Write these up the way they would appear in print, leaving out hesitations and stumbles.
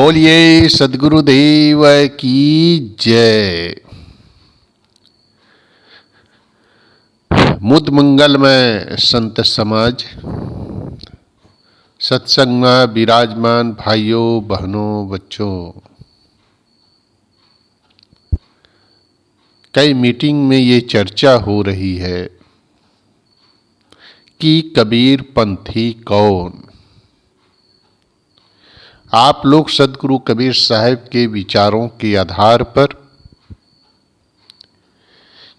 बोलिए सद्गुरुदेव की जय। मुद मंगल में संत समाज, सत्संग में विराजमान भाइयों बहनों बच्चों, कई मीटिंग में ये चर्चा हो रही है कि कबीर पंथी कौन। आप लोग सदगुरु कबीर साहब के विचारों के आधार पर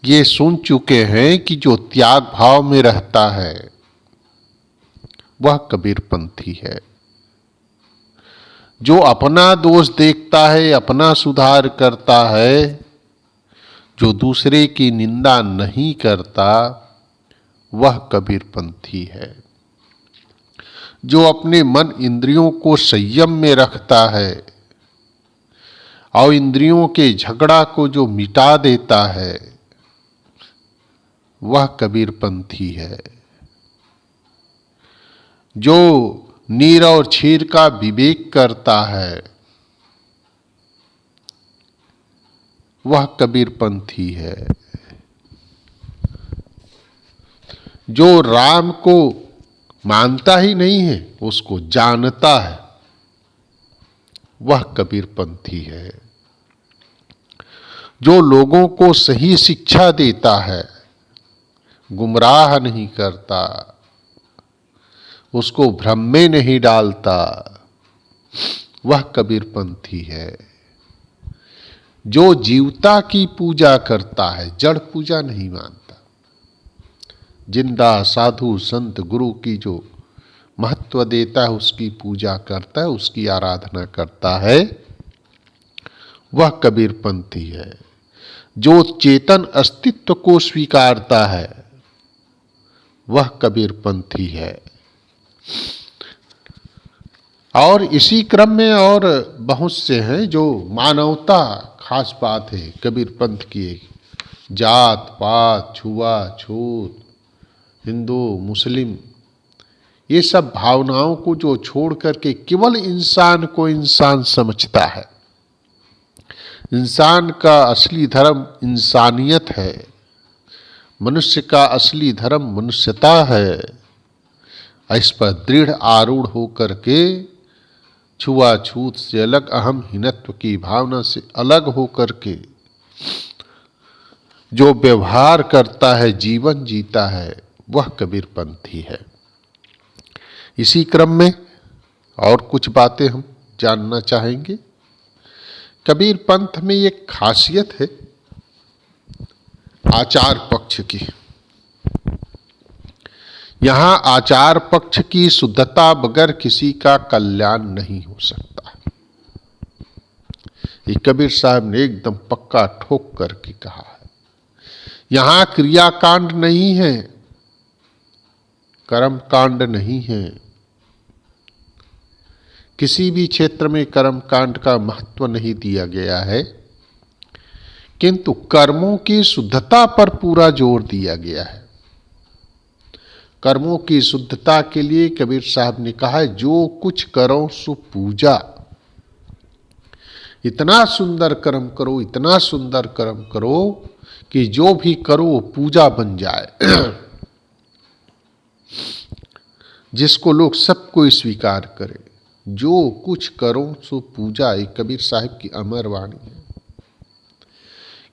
ये सुन चुके हैं कि जो त्याग भाव में रहता है वह कबीर पंथी है। जो अपना दोष देखता है, अपना सुधार करता है, जो दूसरे की निंदा नहीं करता, वह कबीर पंथी है। जो अपने मन इंद्रियों को संयम में रखता है और इंद्रियों के झगड़ा को जो मिटा देता है, वह कबीर पंथी है। जो नीर और क्षीर का विवेक करता है, वह कबीर पंथी है। जो राम को मानता ही नहीं है, उसको जानता है, वह कबीर पंथी है। जो लोगों को सही शिक्षा देता है, गुमराह नहीं करता, उसको भ्रम में नहीं डालता, वह कबीर पंथी है। जो जीवता की पूजा करता है, जड़ पूजा नहीं मानता, जिंदा साधु संत गुरु की जो महत्व देता है उसकी पूजा करता है, उसकी आराधना करता है, वह कबीर पंथी है। जो चेतन अस्तित्व को स्वीकारता है, वह कबीर पंथी है। और इसी क्रम में और बहुत से हैं जो मानवता खास बात है कबीर पंथ की। जात पात छुआछूत, हिंदू मुस्लिम, ये सब भावनाओं को जो छोड़ करके केवल इंसान को इंसान समझता है। इंसान का असली धर्म इंसानियत है, मनुष्य का असली धर्म मनुष्यता है। इस पर दृढ़ आरूढ़ होकर के छुआछूत से अलग, अहम हिनत्व की भावना से अलग होकर के जो व्यवहार करता है, जीवन जीता है, वह कबीर पंथी है। इसी क्रम में और कुछ बातें हम जानना चाहेंगे। कबीर पंथ में एक खासियत है आचार पक्ष की। यहां आचार पक्ष की शुद्धता बगैर किसी का कल्याण नहीं हो सकता। ये कबीर साहब ने एकदम पक्का ठोक करके कहा है। यहां क्रियाकांड नहीं है, कर्म कांड नहीं है। किसी भी क्षेत्र में कर्म कांड का महत्व नहीं दिया गया है, किंतु कर्मों की शुद्धता पर पूरा जोर दिया गया है। कर्मों की शुद्धता के लिए कबीर साहब ने कहा है, जो कुछ करो सो पूजा। इतना सुंदर कर्म करो, इतना सुंदर कर्म करो कि जो भी करो वो पूजा बन जाए, जिसको लोग सबको स्वीकार करें। जो कुछ करो सो पूजा, एक कबीर साहब की अमर वाणी है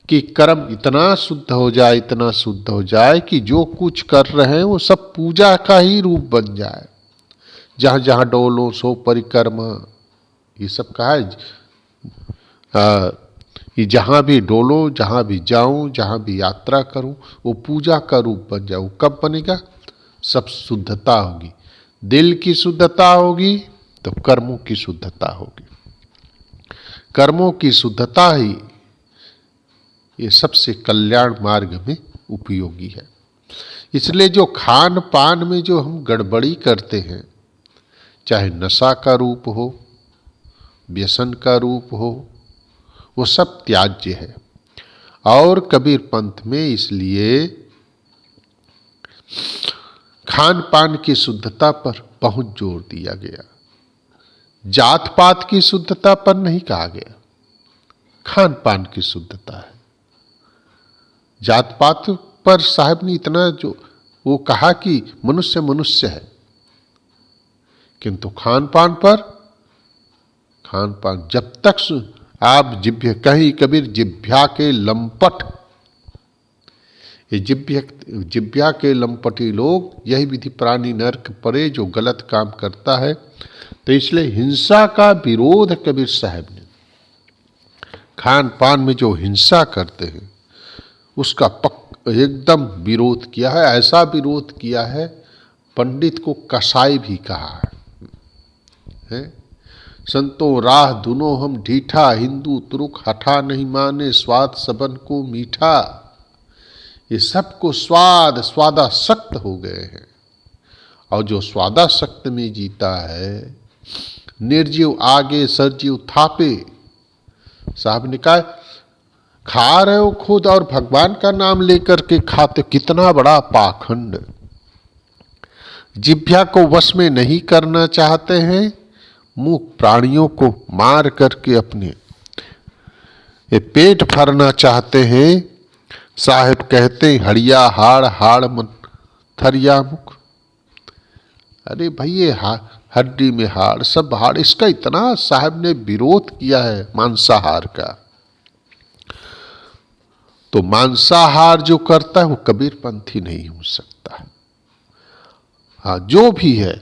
कि कर्म इतना शुद्ध हो जाए, इतना शुद्ध हो जाए कि जो कुछ कर रहे हैं वो सब पूजा का ही रूप बन जाए। जहाँ जहाँ डोलो सो परिक्रमा, ये सब कहा है। कि जहाँ भी डोलो, जहाँ भी जाऊं, जहाँ भी यात्रा करूं, वो पूजा का रूप बन जाए। वो कब बनेगा? सब शुद्धता होगी। दिल की शुद्धता होगी तो कर्मों की शुद्धता होगी। कर्मों की शुद्धता ही ये सबसे कल्याण मार्ग में उपयोगी है। इसलिए जो खान पान में जो हम गड़बड़ी करते हैं, चाहे नशा का रूप हो, व्यसन का रूप हो, वो सब त्याज्य है। और कबीर पंथ में इसलिए खान पान की शुद्धता पर बहुत जोर दिया गया जात पात की शुद्धता पर नहीं कहा गया, खान पान की शुद्धता है। जात पात पर साहब ने इतना जो वो कहा कि मनुष्य मनुष्य है, किंतु खान पान पर, खान पान जब तक आप जिभ्य, कहीं कबीर जिभ्या के लंपट, ये जिभ्या के लंपटी लोग, यही विधि प्राणी नरक परे जो गलत काम करता है। तो इसलिए हिंसा का विरोध कबीर साहब ने, खान पान में जो हिंसा करते हैं उसका एकदम विरोध किया है। ऐसा विरोध किया है, पंडित को कसाई भी कहा है। संतों राह दुनो हम ढीठा, हिंदू तुरुक हठा नहीं माने, स्वाद सबन को मीठा। ये सबको स्वाद स्वादासक्त हो गए हैं, और जो स्वादासक्त में जीता है, निर्जीव आगे सरजीव थापे। साहब ने कहा खा रहे हो खुद और भगवान का नाम लेकर के खाते, कितना बड़ा पाखंड। जिभ्या को वश में नहीं करना चाहते हैं, मूक प्राणियों को मार करके अपने ये पेट भरना चाहते हैं। साहेब कहते हड़िया हाड़ हाड़ मन थरिया मुख। अरे भाई ये हड्डी में हाड़, सब हाड़, इसका इतना साहब ने विरोध किया है मांसाहार का। तो मांसाहार जो करता है वो कबीरपंथी नहीं हो सकता। हाँ, जो भी है,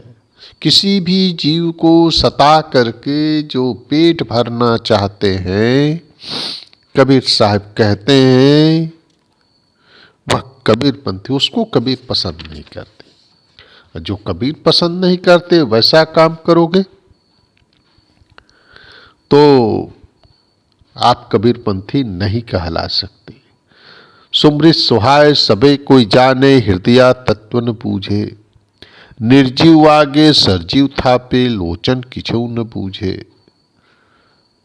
किसी भी जीव को सता करके जो पेट भरना चाहते हैं, कबीर साहब कहते हैं वह कबीरपंथी, उसको कबीर पसंद नहीं करते। जो कबीर पसंद नहीं करते वैसा काम करोगे तो आप कबीरपंथी नहीं कहला सकते। सुमृत सुहाय सबे कोई जाने, हृदया तत्व न बूझे। निर्जीव आगे सरजीव थापे, लोचन किछो न बूझे।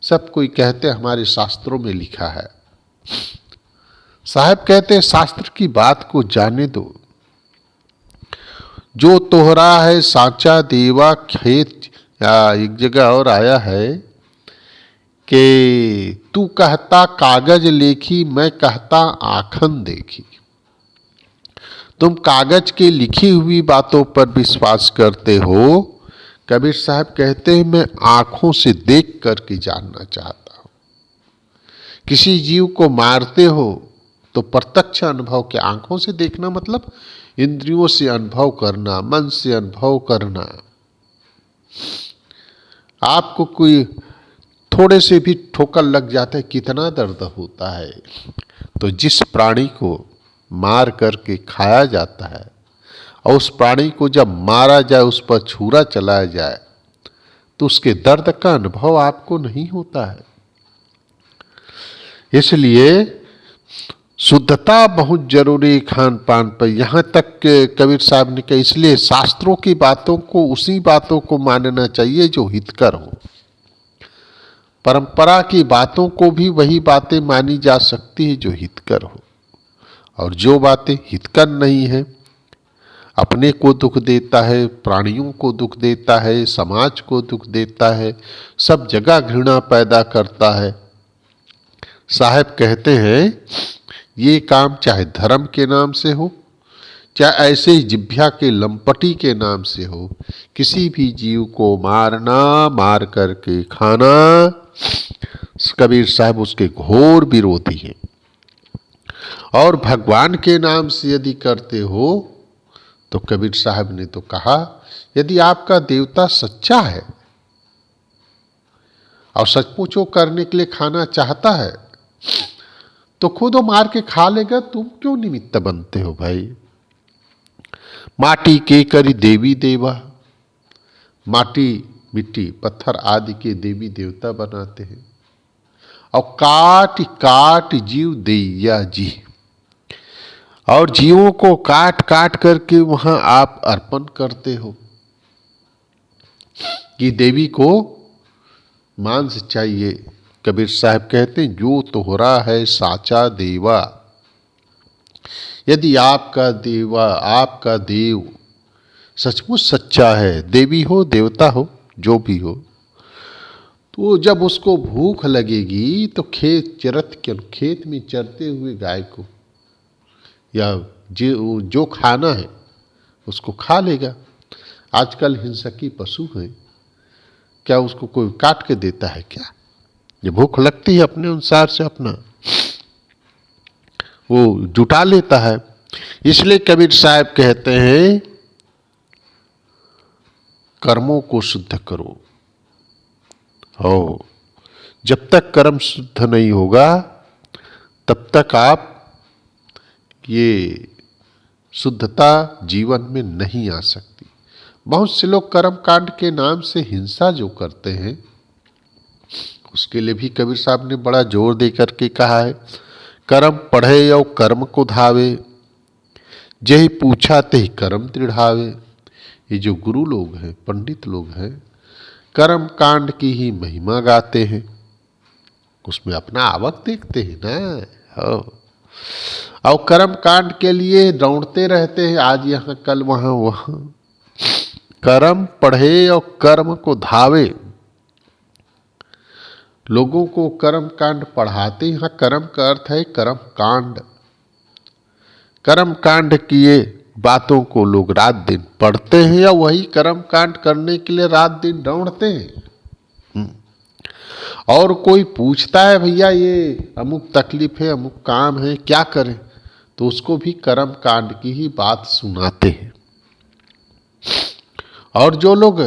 सब कोई कहते हमारे शास्त्रों में लिखा है। साहब कहते शास्त्र की बात को जाने दो। जो तोहरा है साचा देवा खेत, या एक जगह और आया है कि तू कहता कागज लेखी, मैं कहता आखन देखी। तुम कागज के लिखी हुई बातों पर विश्वास करते हो, कबीर साहब कहते हैं मैं आंखों से देख करके जानना चाहता हूं। किसी जीव को मारते हो तो प्रत्यक्ष अनुभव के, आंखों से देखना मतलब इंद्रियों से अनुभव करना, मन से अनुभव करना। आपको कोई थोड़े से भी ठोकर लग जाता है, कितना दर्द होता है। तो जिस प्राणी को मार करके खाया जाता है और उस प्राणी को जब मारा जाए, उस पर छुरा चलाया जाए, तो उसके दर्द का अनुभव आपको नहीं होता है। इसलिए शुद्धता बहुत जरूरी खान पान पर। यहाँ तक कबीर साहब ने कहा इसलिए शास्त्रों की बातों को, उसी बातों को मानना चाहिए जो हितकर हो। परंपरा की बातों को भी वही बातें मानी जा सकती है जो हितकर हो, और जो बातें हितकर नहीं है, अपने को दुख देता है, प्राणियों को दुख देता है, समाज को दुख देता है, सब जगह घृणा पैदा करता है। साहब कहते हैं ये काम चाहे धर्म के नाम से हो, चाहे ऐसे ही जिभ्या के लंपटी के नाम से हो, किसी भी जीव को मारना, मार करके खाना, कबीर साहब उसके घोर विरोधी हैं। और भगवान के नाम से यदि करते हो तो कबीर साहब ने तो कहा यदि आपका देवता सच्चा है और सचमुच वो करने के लिए खाना चाहता है तो खुद वो मार के खा लेगा, तुम क्यों निमित्त बनते हो भाई। माटी के करी देवी देवा, माटी मिट्टी पत्थर आदि के देवी देवता बनाते हैं, और काट काट जीव दैया जी, और जीवों को काट काट करके वहां आप अर्पण करते हो कि देवी को मांस चाहिए। कबीर साहब कहते हैं जो तोहरा है साचा देवा, यदि आपका देवा, आपका देव सचमुच सच्चा है, देवी हो देवता हो जो भी हो, तो जब उसको भूख लगेगी तो खेत में चरते हुए गाय को या जो खाना है उसको खा लेगा। आजकल हिंसकी पशु हैं, क्या उसको कोई काट के देता है क्या? ये भूख लगती है अपने अनुसार से अपना वो जुटा लेता है। इसलिए कबीर साहब कहते हैं कर्मों को शुद्ध करो। हो जब तक कर्म शुद्ध नहीं होगा तब तक आप ये शुद्धता जीवन में नहीं आ सकती। बहुत से लोग कर्म कांड के नाम से हिंसा जो करते हैं उसके लिए भी कबीर साहब ने बड़ा जोर दे करके कहा है, कर्म पढ़े और कर्म को धावे, जेहि पूछा तेहि कर्म दृढ़ावे। ये जो गुरु लोग हैं, पंडित लोग हैं, कर्म कांड की ही महिमा गाते हैं, उसमें अपना आवक देखते हैं ना। और कर्म कांड के लिए दौड़ते रहते हैं, आज यहाँ कल वहाँ वहाँ। कर्म पढ़े और कर्म को धावे, लोगों को कर्म कांड पढ़ाते। यहाँ कर्म का अर्थ है कर्म कांड। कर्म कांड किए बातों को लोग रात दिन पढ़ते हैं या वही कर्म कांड करने के लिए रात दिन दौड़ते हैं। और कोई पूछता है भैया ये अमुक तकलीफ है, अमुक काम है, क्या करें, तो उसको भी कर्म कांड की ही बात सुनाते हैं। और जो लोग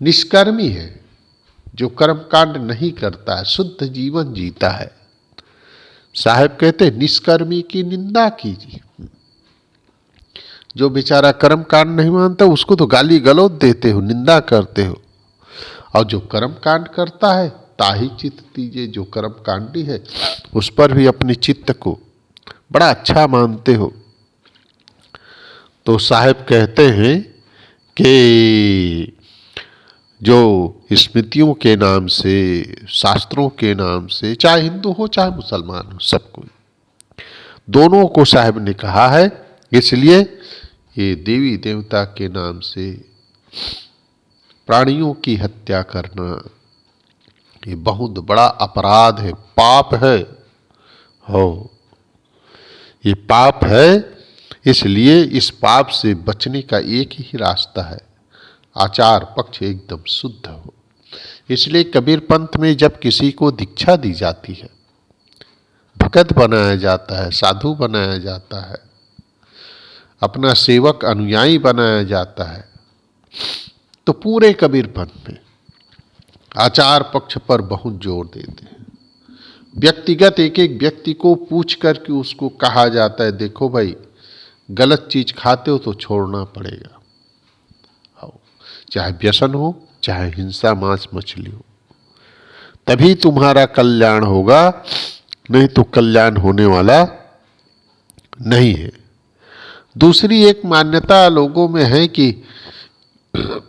निष्कर्मी है, जो कर्म कांड नहीं करता है, शुद्ध जीवन जीता है, साहब कहते निष्कर्मी की निंदा कीजिए। जो बेचारा कर्म कांड नहीं मानता उसको तो गाली गलौज देते हो, निंदा करते हो, और जो कर्म कांड करता है ताही चित्त दीजिए। जो कर्म कांडी है उस पर भी अपने चित्त को बड़ा अच्छा मानते हो। तो साहब कहते हैं कि जो स्मृतियों के नाम से, शास्त्रों के नाम से, चाहे हिंदू हो चाहे मुसलमान हो, सब कोई, दोनों को साहब ने कहा है। इसलिए ये देवी देवता के नाम से प्राणियों की हत्या करना ये बहुत बड़ा अपराध है, पाप है। हो ये पाप है। इसलिए इस पाप से बचने का एक ही रास्ता है, आचार पक्ष एकदम शुद्ध हो। इसलिए कबीर पंथ में जब किसी को दीक्षा दी जाती है, भगत बनाया जाता है, साधु बनाया जाता है, अपना सेवक अनुयायी बनाया जाता है, तो पूरे कबीर पंथ में आचार पक्ष पर बहुत जोर देते हैं। व्यक्तिगत एक एक व्यक्ति को पूछ करके उसको कहा जाता है, देखो भाई गलत चीज खाते हो तो छोड़ना पड़ेगा, चाहे व्यसन हो चाहे हिंसा मांस मछली हो, तभी तुम्हारा कल्याण होगा, नहीं तो कल्याण होने वाला नहीं है। दूसरी एक मान्यता लोगों में है कि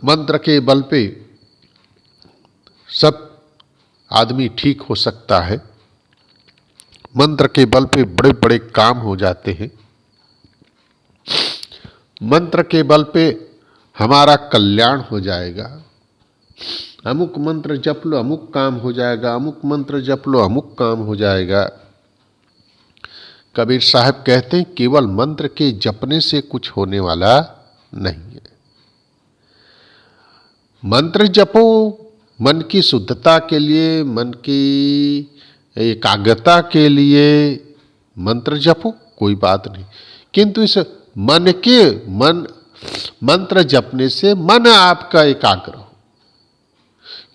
मंत्र के बल पे सब आदमी ठीक हो सकता है, मंत्र के बल पे बड़े बड़े काम हो जाते हैं, मंत्र के बल पे हमारा कल्याण हो जाएगा, अमुक मंत्र जप लो अमुक काम हो जाएगा, अमुक मंत्र जप लो अमुक काम हो जाएगा। कबीर साहब कहते हैं केवल मंत्र के जपने से कुछ होने वाला नहीं है। मंत्र जपो मन की शुद्धता के लिए, मन की एकाग्रता के लिए मंत्र जपो, कोई बात नहीं, किंतु इस मंत्र जपने से मन आपका एकाग्र हो,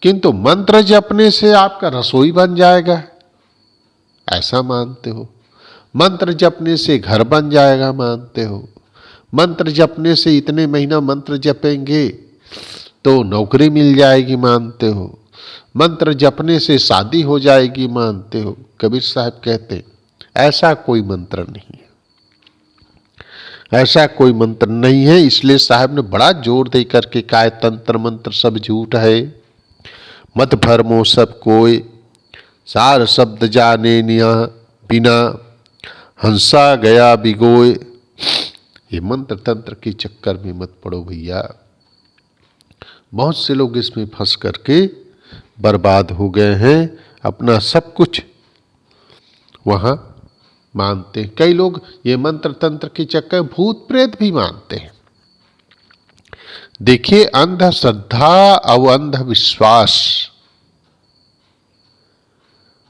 किंतु मंत्र जपने से आपका रसोई बन जाएगा ऐसा मानते हो, मंत्र जपने से घर बन जाएगा मानते हो, मंत्र जपने से इतने महीना मंत्र जपेंगे तो नौकरी मिल जाएगी मानते हो, मंत्र जपने से शादी हो जाएगी मानते हो। कबीर साहब कहते ऐसा कोई मंत्र नहीं है, ऐसा कोई मंत्र नहीं है। इसलिए साहब ने बड़ा जोर दे करके कहा है तंत्र मंत्र सब झूठ है, मत भरमो सब कोय, सार शब्द जाने निया बिना हंसा गया बिगोय। ये मंत्र तंत्र के चक्कर में मत पड़ो भैया, बहुत से लोग इसमें फंस करके बर्बाद हो गए हैं, अपना सब कुछ वहां मानते हैं। कई लोग ये मंत्र तंत्र के चक्कर भूत प्रेत भी मानते हैं। देखिए, अंधश्रद्धा और अंधविश्वास,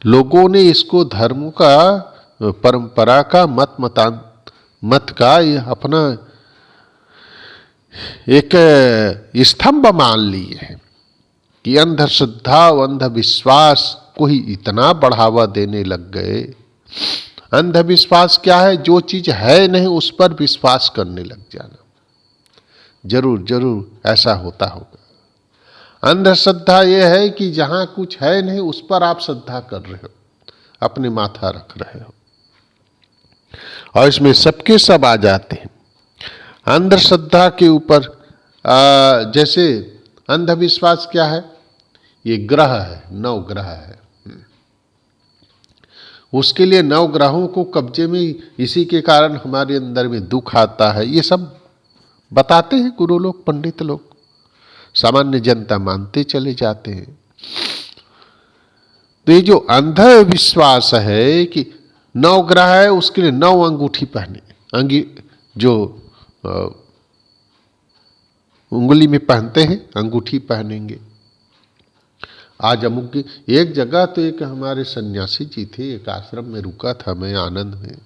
लोगों ने इसको धर्म का, परंपरा का, मत का अपना एक स्तंभ मान लिए है कि अंधश्रद्धा और अंधविश्वास को ही इतना बढ़ावा देने लग गए। अंधविश्वास क्या है? जो चीज है नहीं उस पर विश्वास करने लग जाना। जरूर जरूर ऐसा होता होगा। अंधश्रद्धा यह है कि जहां कुछ है नहीं उस पर आप श्रद्धा कर रहे हो, अपने माथा रख रहे हो, और इसमें सबके सब आ जाते हैं। अंधश्रद्धा के ऊपर जैसे अंधविश्वास क्या है? ये ग्रह है, 9 ग्रह है, उसके लिए 9 ग्रहों को कब्जे में, इसी के कारण हमारे अंदर में दुख आता है। ये सब बताते हैं गुरु लोग, पंडित लोग, सामान्य जनता मानते चले जाते हैं। तो ये जो अंधविश्वास है कि 9 ग्रह है, उसके लिए 9 अंगूठी पहने, जो उंगली में पहनते हैं, अंगूठी पहनेंगे। आज अमुक की एक जगह तो एक हमारे सन्यासी जी थे, एक आश्रम में रुका था मैं, आनंद में,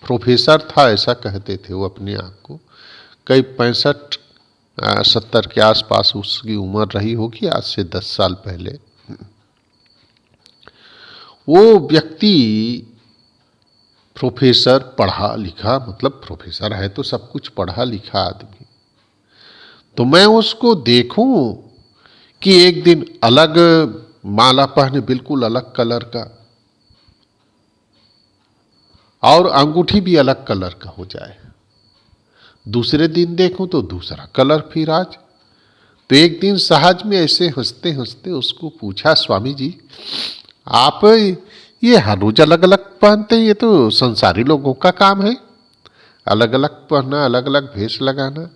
प्रोफेसर था ऐसा कहते थे वो अपने आप को। कई 65-70 के आसपास उसकी उम्र रही होगी, आज से 10 साल पहले। वो व्यक्ति प्रोफेसर, पढ़ा लिखा, मतलब प्रोफेसर है तो सब कुछ पढ़ा लिखा आदमी। तो मैं उसको देखूं कि एक दिन अलग माला पहने, बिल्कुल अलग कलर का, और अंगूठी भी अलग कलर का हो जाए। दूसरे दिन देखूं तो दूसरा कलर फिर आज। तो एक दिन सहज में ऐसे हंसते हंसते उसको पूछा, स्वामी जी आप ये हर रोज अलग अलग पहनते हैं, ये तो संसारी लोगों का काम है, अलग अलग पहनना, अलग अलग भेष लगाना।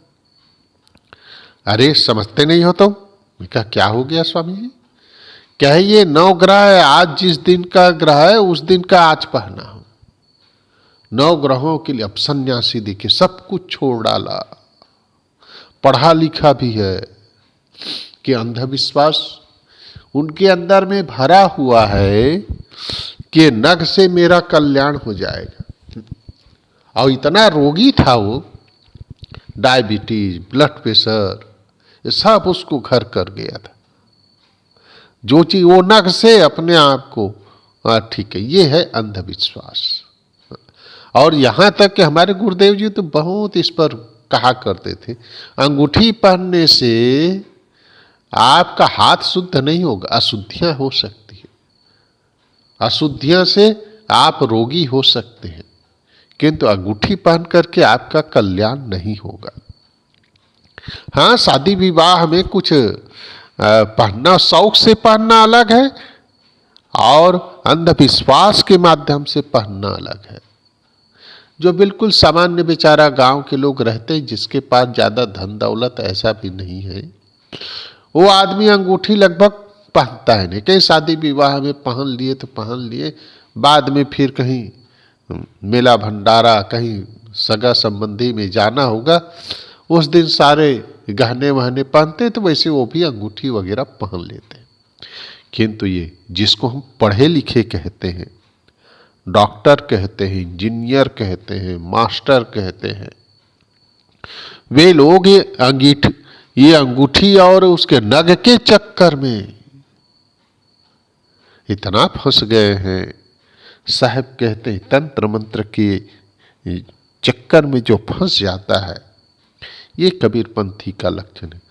अरे समझते नहीं हो तुम? मैं कहा क्या हो गया स्वामी जी? क्या है, ये 9 ग्रह है, आज जिस दिन का ग्रह है उस दिन का आज पहना हो। 9 ग्रहों के लिए अब सन्यासी देखिए सब कुछ छोड़ डाला, पढ़ा लिखा भी है, कि अंधविश्वास उनके अंदर में भरा हुआ है कि नख से मेरा कल्याण हो जाएगा। और इतना रोगी था वो, डायबिटीज, ब्लड प्रेशर, ये सब उसको घर कर गया था। जो चीज वो नख से अपने आप को, ठीक है, ये है अंधविश्वास। और यहां तक कि हमारे गुरुदेव जी तो बहुत इस पर कहा करते थे, अंगूठी पहनने से आपका हाथ शुद्ध नहीं होगा, अशुद्धियां हो सकती है, अशुद्धियां से आप रोगी हो सकते हैं, किंतु अंगूठी पहन करके आपका कल्याण नहीं होगा। हाँ, शादी विवाह में कुछ पहनना, शौक से पहनना अलग है, और अंधविश्वास के माध्यम से पहनना अलग है। जो बिल्कुल सामान्य बेचारा गांव के लोग रहते हैं, जिसके पास ज्यादा धन दौलत ऐसा भी नहीं है, वो आदमी अंगूठी लगभग पहनता है नहीं। कहीं शादी विवाह में पहन लिए तो पहन लिए, बाद में फिर कहीं मेला भंडारा, कहीं सगा संबंधी में जाना होगा, उस दिन सारे गहने वहने पहनते, तो वैसे वो भी अंगूठी वगैरह पहन लेते हैं। किंतु ये जिसको हम पढ़े लिखे कहते हैं, डॉक्टर कहते हैं, इंजीनियर कहते हैं, मास्टर कहते हैं, वे लोग ये अंगूठी और उसके नग के चक्कर में इतना फंस गए हैं। साहब कहते हैं तंत्र मंत्र के चक्कर में जो फंस जाता है, ये कबीरपंथी का लक्षण है।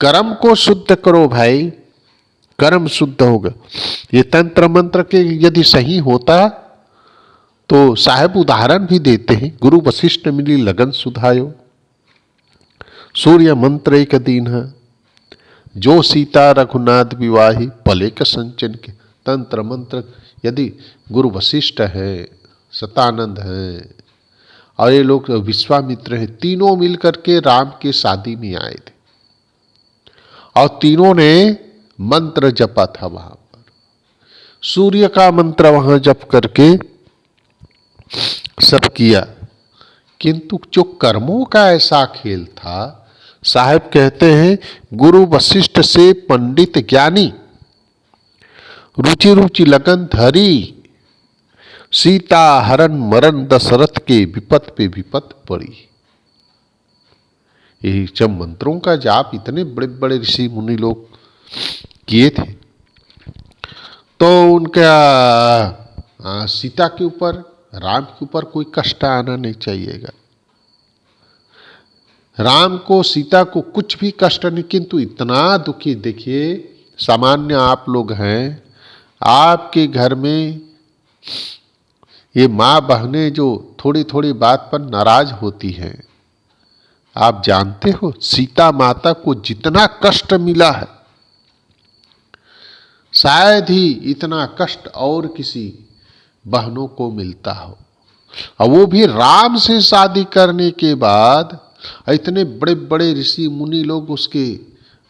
कर्म को शुद्ध करो भाई, कर्म शुद्ध होगा। ये तंत्र मंत्र के यदि सही होता तो साहब उदाहरण भी देते हैं, गुरु वशिष्ठ मिली लगन सुधायो, सूर्य मंत्र एक दीन है, जो सीता रघुनाथ विवाही, पले का संचन के। तंत्र मंत्र यदि गुरु वशिष्ठ है, सतानंद है, और ये लोग विश्वामित्र हैं, तीनों मिलकर के राम के शादी में आए थे, और तीनों ने मंत्र जपा था वहां पर, सूर्य का मंत्र वहां जप करके सब किया। किंतु जो कर्मों का ऐसा खेल था, साहब कहते हैं गुरु वशिष्ठ से पंडित ज्ञानी, रुचि रुचि लगन धरी, सीता हरण मरण दशरथ के विपत पे विपत पड़ी। ये जब मंत्रों का जाप इतने बड़े बड़े ऋषि मुनि लोग किए थे, तो उनका सीता के ऊपर, राम के ऊपर कोई कष्ट आना नहीं चाहिएगा। राम को, सीता को कुछ भी कष्ट नहीं, किंतु इतना दुखी। देखिए, सामान्य आप लोग हैं, आपके घर में ये माँ बहनें जो थोड़ी थोड़ी बात पर नाराज होती हैं, आप जानते हो सीता माता को जितना कष्ट मिला है, शायद ही इतना कष्ट और किसी बहनों को मिलता हो। और वो भी राम से शादी करने के बाद इतने बड़े बड़े ऋषि मुनि लोग उसके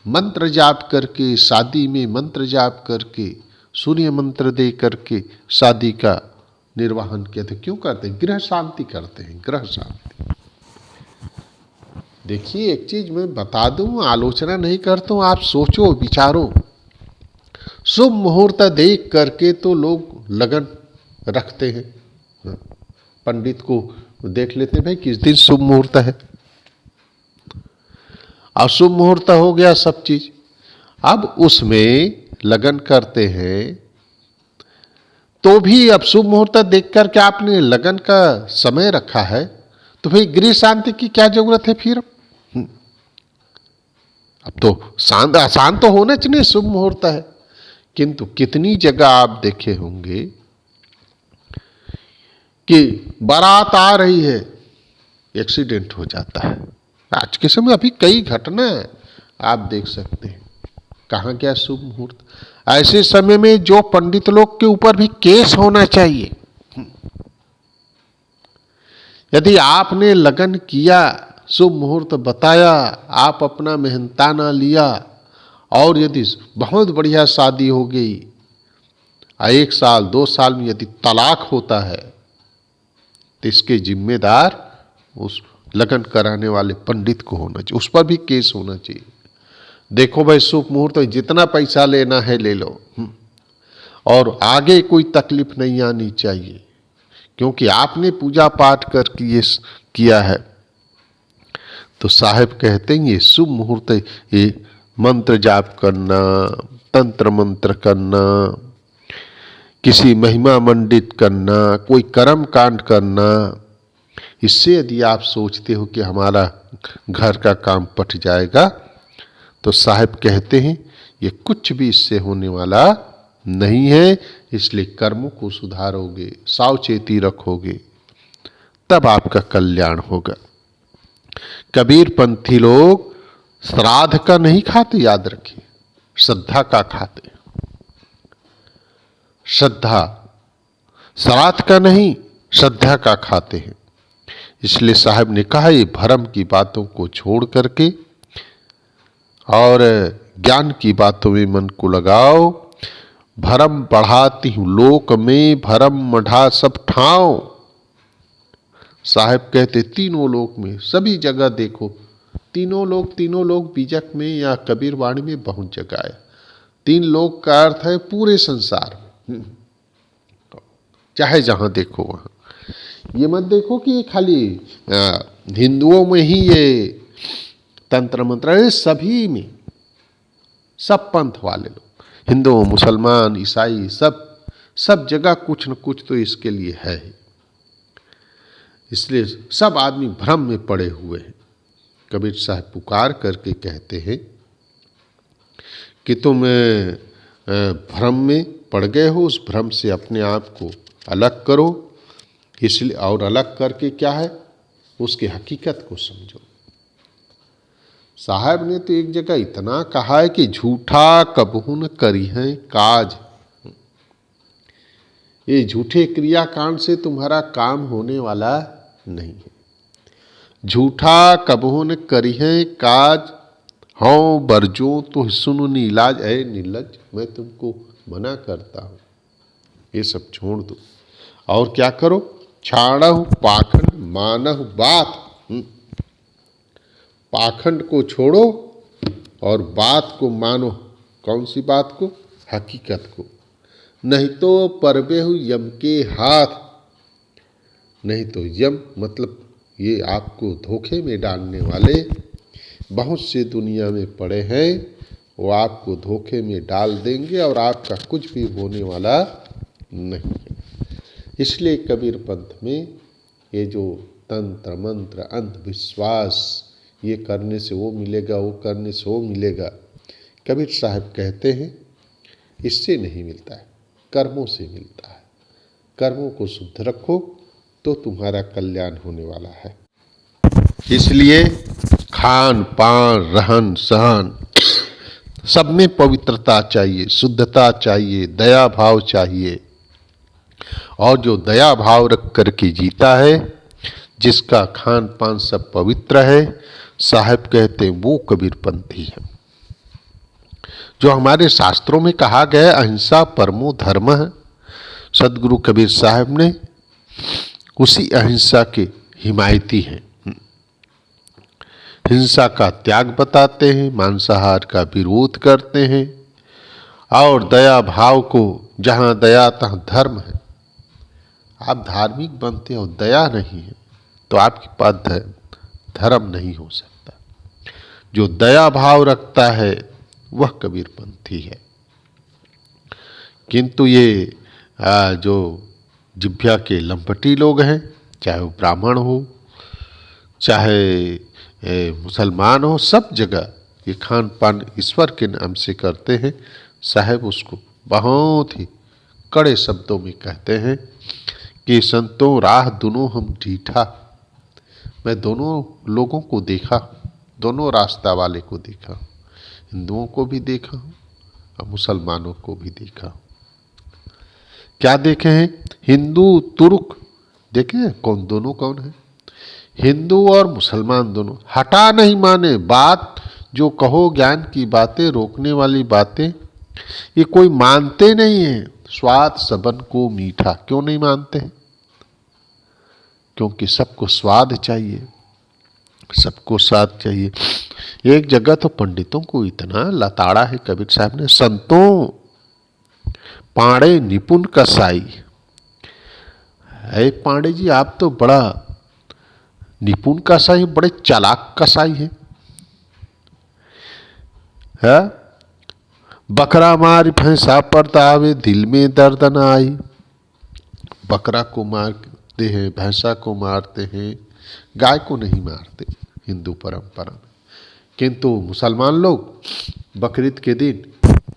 मंत्र जाप करके, शादी में मंत्र जाप करके, सूर्य मंत्र दे करके शादी का निर्वहन किया था। क्यों करते हैं? गृह शांति करते हैं, गृह शांति। देखिए, एक चीज मैं बता दूं, आलोचना नहीं करता हूं, आप सोचो विचारो। शुभ मुहूर्त देख करके तो लोग लगन रखते हैं, पंडित को देख लेते हैं, भाई किस दिन शुभ मुहूर्त है। अशुभ मुहूर्त हो गया सब चीज। अब उसमें लगन करते हैं, तो भी अब शुभ मुहूर्त देख करके आपने लगन का समय रखा है, तो भाई गृह शांति की क्या जरूरत है फिर? अब तो आसान तो होना चाहिए, शुभ मुहूर्त है। किंतु कितनी जगह आप देखे होंगे कि बारात आ रही है, एक्सीडेंट हो जाता है। आज के समय अभी कई घटना आप देख सकते हैं। कहाँ गया शुभ मुहूर्त? ऐसे समय में जो पंडित लोग के ऊपर भी केस होना चाहिए। यदि आपने लगन किया, शुभ मुहूर्त बताया, आप अपना मेहनताना लिया, और यदि बहुत बढ़िया शादी हो गई, 1 साल 2 साल में यदि तलाक होता है, तो इसके जिम्मेदार उस लगन कराने वाले पंडित को होना चाहिए, उस पर भी केस होना चाहिए। देखो भाई, शुभ मुहूर्त जितना पैसा लेना है ले लो, और आगे कोई तकलीफ नहीं आनी चाहिए, क्योंकि आपने पूजा पाठ करके ये किया है। तो साहब कहते हैं ये शुभ मुहूर्त, ये मंत्र जाप करना, तंत्र मंत्र करना, किसी महिमा मंडित करना, कोई कर्म कांड करना, इससे यदि आप सोचते हो कि हमारा घर का काम पट जाएगा, तो साहब कहते हैं ये कुछ भी इससे होने वाला नहीं है। इसलिए कर्मों को सुधारोगे, सावचेती रखोगे, तब आपका कल्याण होगा। कबीर पंथी लोग श्राद्ध का नहीं खाते, याद रखिए, श्रद्धा का खाते। श्रद्धा, श्राद्ध का नहीं, श्रद्धा का खाते हैं। इसलिए साहब ने कहा ये भरम की बातों को छोड़ करके और ज्ञान की बातों में मन को लगाओ। भरम बढ़ाती हूं लोक में, भरम मढ़ा सब ठाव। साहब कहते तीनों लोक में, सभी जगह देखो, तीनों लोग बीजक में या कबीर वाणी में बहुत जगह है। 3 लोक का अर्थ है पूरे संसार में, चाहे जहां देखो वहां। ये मत देखो कि ये खाली हिंदुओं में ही ये तंत्र मंत्र है, सभी में, सब पंथ वाले लोग, हिंदू मुसलमान ईसाई, सब जगह कुछ न कुछ तो इसके लिए है। इसलिए सब आदमी भ्रम में पड़े हुए हैं। कबीर साहब पुकार करके कहते हैं कि तुम भ्रम में पड़ गए हो, उस भ्रम से अपने आप को अलग करो। इसलिए, और अलग करके क्या है, उसकी हकीकत को समझो। साहब ने तो एक जगह इतना कहा है कि झूठा कबहू न करी है काज। ये झूठे क्रियाकांड से तुम्हारा काम होने वाला नहीं है। झूठा कबहू न करी है काज, हाँ बरजो तो सुनो नीलाज, है नीलज मैं तुमको मना करता हूँ, ये सब छोड़ दो। और क्या करो, छाड़हु पाखंड मानहु बात। पाखंड को छोड़ो और बात को मानो। कौन सी बात को? हकीकत को। नहीं तो परबेहु यम के हाथ। नहीं तो यम मतलब ये आपको धोखे में डालने वाले बहुत से दुनिया में पड़े हैं, वो आपको धोखे में डाल देंगे और आपका कुछ भी होने वाला नहीं है। इसलिए कबीर पंथ में ये जो तंत्र मंत्र अंधविश्वास, ये करने से वो मिलेगा, वो करने से वो मिलेगा, कबीर साहब कहते हैं इससे नहीं मिलता है, कर्मों से मिलता है। कर्मों को शुद्ध रखो तो तुम्हारा कल्याण होने वाला है। इसलिए खान पान रहन सहन सब में पवित्रता चाहिए, शुद्धता चाहिए, दया भाव चाहिए। और जो दया भाव रख करके जीता है, जिसका खान पान सब पवित्र है, साहब कहते हैं वो कबीर पंथी है। जो हमारे शास्त्रों में कहा गया है अहिंसा परमो धर्म है, सदगुरु कबीर साहब ने उसी अहिंसा के हिमायती हैं। हिंसा का त्याग बताते हैं, मांसाहार का विरोध करते हैं और दया भाव को, जहाँ दया तहाँ धर्म है। आप धार्मिक बनते हो, दया नहीं है तो आपके पास धर्म नहीं हो सकता। जो दया भाव रखता है वह कबीर पंथी है। किंतु ये जो जिभ्या के लंपटी लोग हैं, चाहे वो ब्राह्मण हो चाहे मुसलमान हो, सब जगह ये खान पान ईश्वर के नाम से करते हैं। साहब उसको बहुत ही कड़े शब्दों में कहते हैं कि संतों राह दोनों हम ढीठा। मैं दोनों लोगों को देखा, दोनों रास्ता वाले को देखा, हिंदुओं को भी देखा हूँ और मुसलमानों को भी देखा हूँ। क्या देखे हैं? हिंदू तुर्क देखे हैं कौन, दोनों कौन है? हिंदू और मुसलमान दोनों हटा नहीं माने। बात जो कहो ज्ञान की बातें, रोकने वाली बातें, ये कोई मानते नहीं है। स्वाद सबन को मीठा, क्यों नहीं मानते हैं? क्योंकि सबको स्वाद चाहिए, सबको स्वाद चाहिए। एक जगह तो पंडितों को इतना लताड़ा है कबीर साहब ने, संतों पांडे निपुण कसाई। है पांडे जी, आप तो बड़ा निपुण कसाई, बड़े चालाक कसाई है। बकरा मार भैंसा पर दावे, दिल में दर्द न आई। बकरा को मारते हैं, भैंसा को मारते हैं, गाय को नहीं मारते हिंदू परंपरा में। किंतु मुसलमान लोग बकरीद के दिन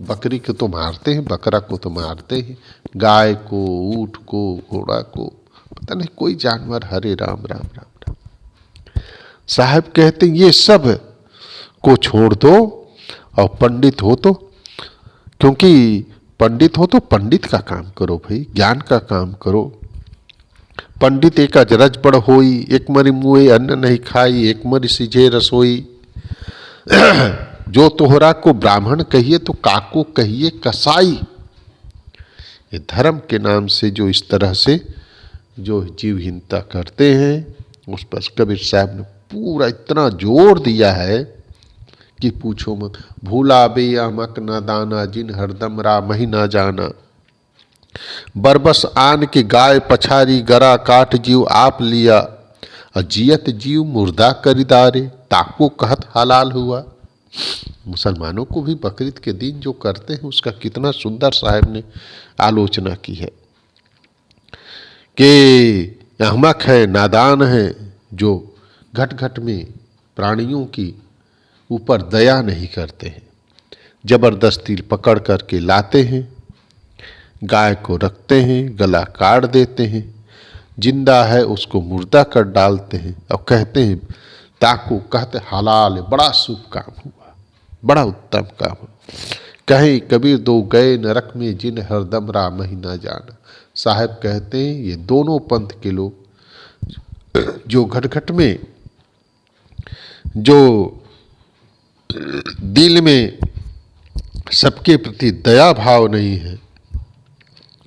बकरी को तो मारते हैं, बकरा को तो मारते हैं, गाय को, ऊँट को, घोड़ा को, पता नहीं कोई जानवर। हरे राम राम राम राम। साहब कहते हैं ये सब को छोड़ दो और पंडित हो तो, क्योंकि पंडित हो तो पंडित का काम करो भाई, ज्ञान का काम करो। पंडित एक अजरज बड़ होई, एक मरी मुए अन्न नहीं खाई, एक मरी सिझे रसोई। जो तोहरा को ब्राह्मण कहिए तो काको कहिए कसाई। ये धर्म के नाम से जो इस तरह से जो जीवहीनता करते हैं, उस पर कबीर साहब ने पूरा इतना जोर दिया है कि पूछो मत। भूला बे अमक न दाना, जिन हरदम राम ही ना जाना। बरबस आन के गाय पछारी, गरा काट जीव आप लिया। अजियत जीव मुर्दा करिदारे, ताको कहत हलाल हुआ। मुसलमानों को भी बकरीद के दिन जो करते हैं उसका कितना सुंदर साहब ने आलोचना की है कि अहमक है, नादान है, जो घट घट में प्राणियों की ऊपर दया नहीं करते हैं, जबरदस्ती पकड़ करके लाते हैं, गाय को रखते हैं, गला काट देते हैं, जिंदा है उसको मुर्दा कर डालते हैं और कहते हैं ताकू, कहते हलाल, बड़ा शुभ काम हुआ, बड़ा उत्तम काम हुआ। कहीं कबीर दो गए नरक में, जिन हरदम राम ही ना जाना। साहब कहते हैं ये दोनों पंथ के लोग जो घट घट में जो दिल में सबके प्रति दया भाव नहीं है,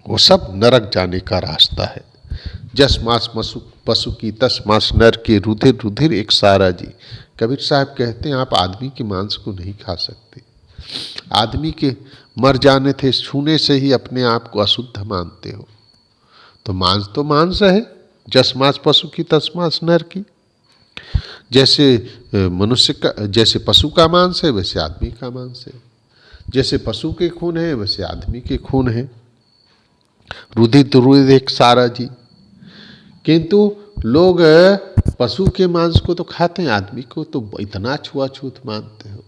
वो सब नरक जाने का रास्ता है। जस मांस पशु की तस मांस नर के रुधिर रुधिर एक सारा जी। कबीर साहब कहते हैं आप आदमी के मांस को नहीं खा सकते। आदमी के मर जाने थे छूने से ही अपने आप को अशुद्ध मानते हो। तो मांस है। जस मांस पशु की तस मांस नर की। जैसे मनुष्य का, जैसे पशु का मांस है वैसे आदमी का मांस है। जैसे पशु के खून है वैसे आदमी के खून है। रुधिर रुधिर एक सारा जी। किंतु लोग पशु के मांस को तो खाते हैं, आदमी को तो इतना छुआछूत मानते हो।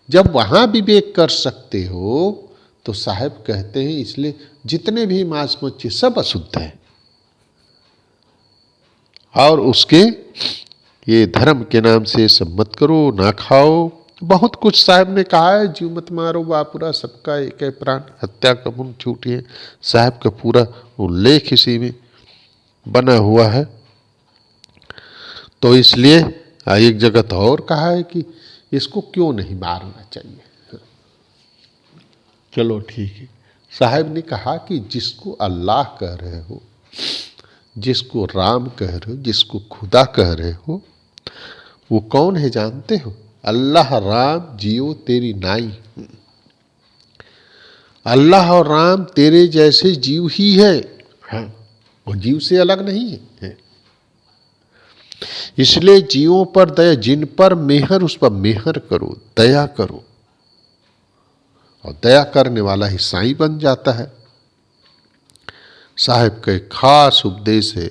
जब वहां विवेक कर सकते हो तो साहब कहते हैं इसलिए जितने भी मांस मच्छी सब अशुद्ध है। और उसके ये धर्म के नाम से सब मत करो, ना खाओ। बहुत कुछ साहब ने कहा है, जीव मत मारो बापुरा, सबका एक है प्राण, हत्या का पुण्य छूटी है। साहब का पूरा उल्लेख इसी में बना हुआ है। तो इसलिए एक जगह तो और कहा है कि इसको क्यों नहीं मारना चाहिए। चलो ठीक है। साहब ने कहा कि जिसको अल्लाह कह रहे हो, जिसको राम कह रहे हो, जिसको खुदा कह रहे हो, वो कौन है जानते हो? अल्लाह राम जियो तेरी नाई। अल्लाह और राम तेरे जैसे जीव ही है, हाँ, वो जीव से अलग नहीं है। इसलिए जीवों पर दया, जिन पर मेहर उस पर मेहर करो, दया करो। और दया करने वाला ही साईं बन जाता है। साहब के खास उपदेश है,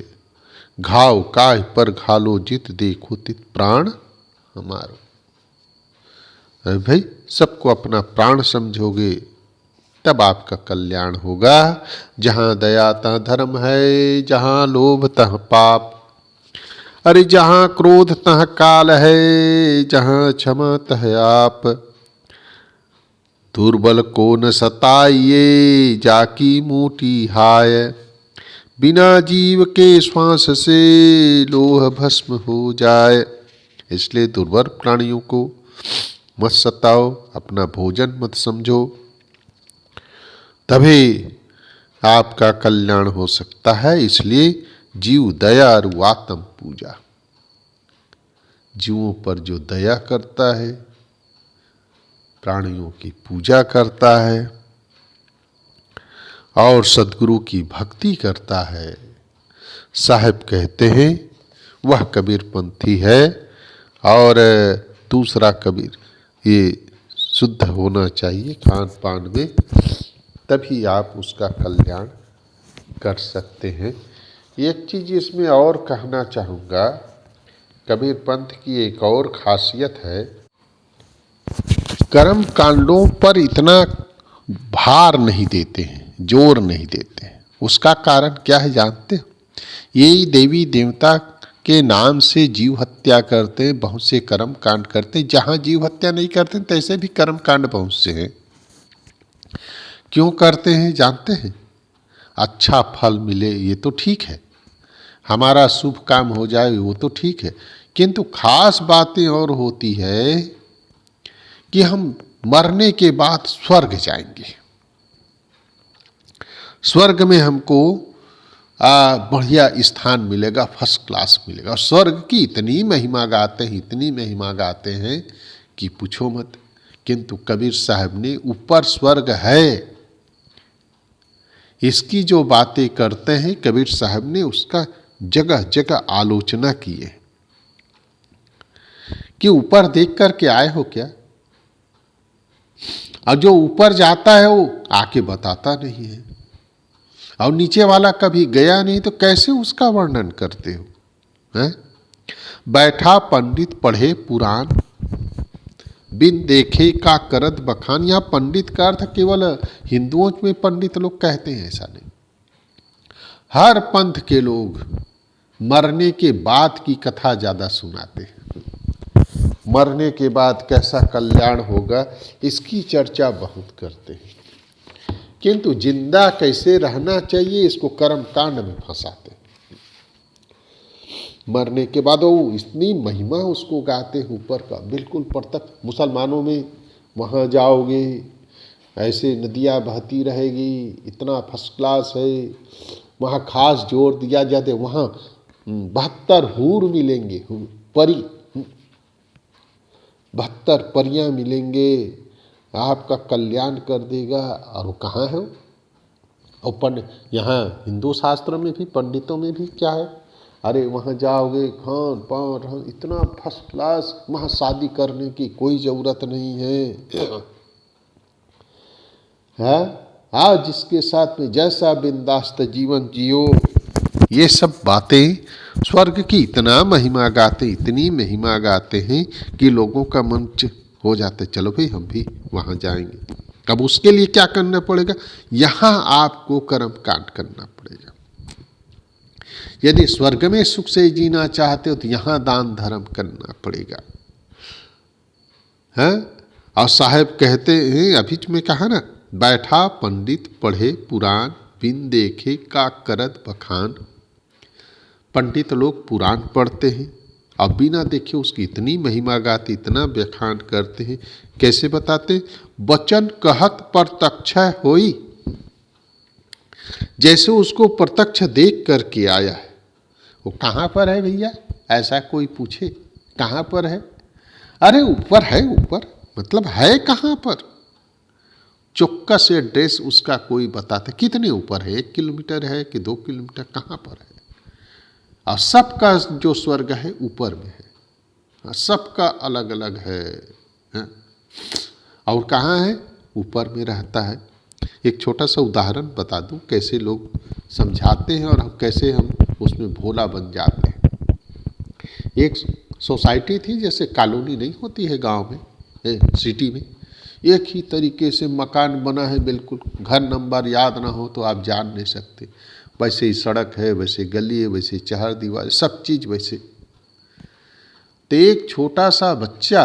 घाव काह पर घालो जित देखो तित प्राण हमारो। अरे भाई, सबको अपना प्राण समझोगे तब आपका कल्याण होगा। जहां दया तहाँ धर्म है, जहां लोभ तहाँ पाप। अरे जहां क्रोध तहाँ काल है, जहां क्षमा तह आप। दुर्बल को न सताइए, जाकी मोटी हाय। बिना जीव के श्वास से लोह भस्म हो जाए। इसलिए दुर्बल प्राणियों को मत सताओ, अपना भोजन मत समझो, तभी आपका कल्याण हो सकता है। इसलिए जीव दया और आत्म पूजा, जीवों पर जो दया करता है, प्राणियों की पूजा करता है और सद्गुरु की भक्ति करता है, साहब कहते हैं वह कबीरपंथी है। और दूसरा कबीर, ये शुद्ध होना चाहिए खान पान में, तभी आप उसका कल्याण कर सकते हैं। एक चीज़ इसमें और कहना चाहूँगा, कबीर पंथ की एक और खासियत है, कर्म कांडों पर इतना भार नहीं देते हैं, जोर नहीं देते हैं। उसका कारण क्या है जानते हो? यही देवी देवता के नाम से जीव हत्या करते हैं, बहुत से कर्म कांड करते हैं। जहाँ जीव हत्या नहीं करते तैसे भी कर्म कांड बहुत से हैं। क्यों करते हैं जानते हैं? अच्छा फल मिले ये तो ठीक है, हमारा शुभ काम हो जाए वो तो ठीक है, किंतु खास बातें और होती है कि हम मरने के बाद स्वर्ग जाएंगे। स्वर्ग में हमको बढ़िया स्थान मिलेगा, फर्स्ट क्लास मिलेगा। और स्वर्ग की इतनी महिमा गाते हैं, इतनी महिमा गाते हैं कि पूछो मत। किंतु कबीर साहब ने ऊपर स्वर्ग है इसकी जो बातें करते हैं, कबीर साहब ने उसका जगह जगह आलोचना की है कि ऊपर देख कर के आए हो क्या? और जो ऊपर जाता है वो आके बताता नहीं है, और नीचे वाला कभी गया नहीं तो कैसे उसका वर्णन करते हो? हैं? बैठा पंडित पढ़े पुराण, बिन देखे का करत बखान। यहाँ पंडित का अर्थ केवल हिंदुओं में पंडित लोग कहते हैं, ऐसा नहीं। हर पंथ के लोग मरने के बाद की कथा ज्यादा सुनाते हैं। मरने के बाद कैसा कल्याण होगा इसकी चर्चा बहुत करते हैं, किंतु जिंदा कैसे रहना चाहिए इसको कर्म कांड में फंसाते हैं। मरने के बाद वो इतनी महिमा उसको गाते हैं ऊपर का, बिल्कुल प्रत्यक्ष। मुसलमानों में वहाँ जाओगे ऐसे नदियाँ बहती रहेगी, इतना फर्स्ट क्लास है वहाँ। खास जोर दिया जाता है वहाँ 72 हूर मिलेंगे, परी 72 परियां मिलेंगे, आपका कल्याण कर देगा। और वो कहाँ है? और यहाँ हिंदू शास्त्र में भी, पंडितों में भी क्या है, अरे वहाँ जाओगे खान पान इतना फर्स्ट क्लास, वहाँ शादी करने की कोई ज़रूरत नहीं है। आज जिसके साथ में जैसा बिंदास्त जीवन जियो। ये सब बातें स्वर्ग की इतना महिमा गाते, इतनी महिमा गाते हैं कि लोगों का मन हो जाता है चलो भाई हम भी वहाँ जाएंगे। अब उसके लिए क्या करना पड़ेगा? यहाँ आपको कर्म कांड करना पड़ेगा। यदि स्वर्ग में सुख से जीना चाहते हो तो यहाँ दान धर्म करना पड़ेगा, है? और साहब कहते हैं, अभी में कहा ना, बैठा पंडित पढ़े पुराण, बिन देखे का करत बखान। पंडित लोग पुराण पढ़ते हैं और बिना देखे उसकी इतनी महिमा गाते, इतना व्याख्यान करते हैं। कैसे बताते? वचन कहत प्रत्यक्ष होई, जैसे उसको प्रत्यक्ष देख करके आया है। वो कहाँ पर है भैया? ऐसा कोई पूछे कहाँ पर है? अरे ऊपर है। ऊपर मतलब है कहाँ पर? चौकस एड्रेस उसका कोई बताता कितने ऊपर है, 1 किलोमीटर है कि 2 किलोमीटर, कहाँ पर है? और सबका जो स्वर्ग है ऊपर में है, सबका अलग अलग है। और कहाँ है? ऊपर में रहता है। एक छोटा सा उदाहरण बता दूं कैसे लोग समझाते हैं और कैसे हम उसमें भोला बन जाते हैं। एक सोसाइटी थी, जैसे कॉलोनी नहीं होती है गांव में, सिटी में, एक ही तरीके से मकान बना है, बिल्कुल घर नंबर याद ना हो तो आप जान नहीं सकते। वैसे ही सड़क है, वैसे गली है, वैसे चार दीवार, सब चीज़ वैसे। तो एक छोटा सा बच्चा,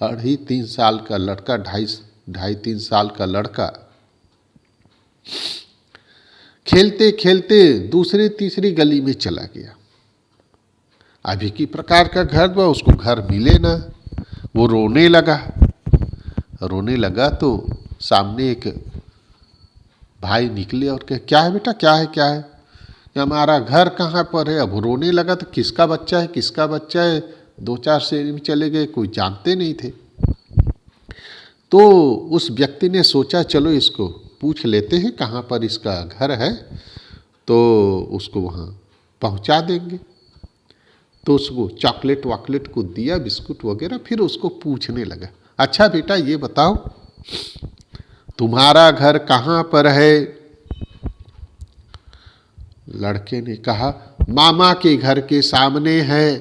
2.5-3 साल का लड़का, 2.5-3 साल का लड़का, खेलते खेलते दूसरी तीसरी गली में चला गया। अभी की प्रकार का घर बा, उसको घर मिले ना। वो रोने लगा तो सामने एक भाई निकले और कहे, क्या है बेटा, क्या है क्या है? हमारा घर कहाँ पर है? अब रोने लगा तो किसका बच्चा है, किसका बच्चा है? 2-4 शहर में चले गए, कोई जानते नहीं थे। तो उस व्यक्ति ने सोचा चलो इसको पूछ लेते हैं कहाँ पर इसका घर है, तो उसको वहाँ पहुँचा देंगे। तो उसको चॉकलेट वॉकलेट को दिया, बिस्कुट वगैरह, फिर उसको पूछने लगा, अच्छा बेटा ये बताओ तुम्हारा घर कहाँ पर है? लड़के ने कहा मामा के घर के सामने है।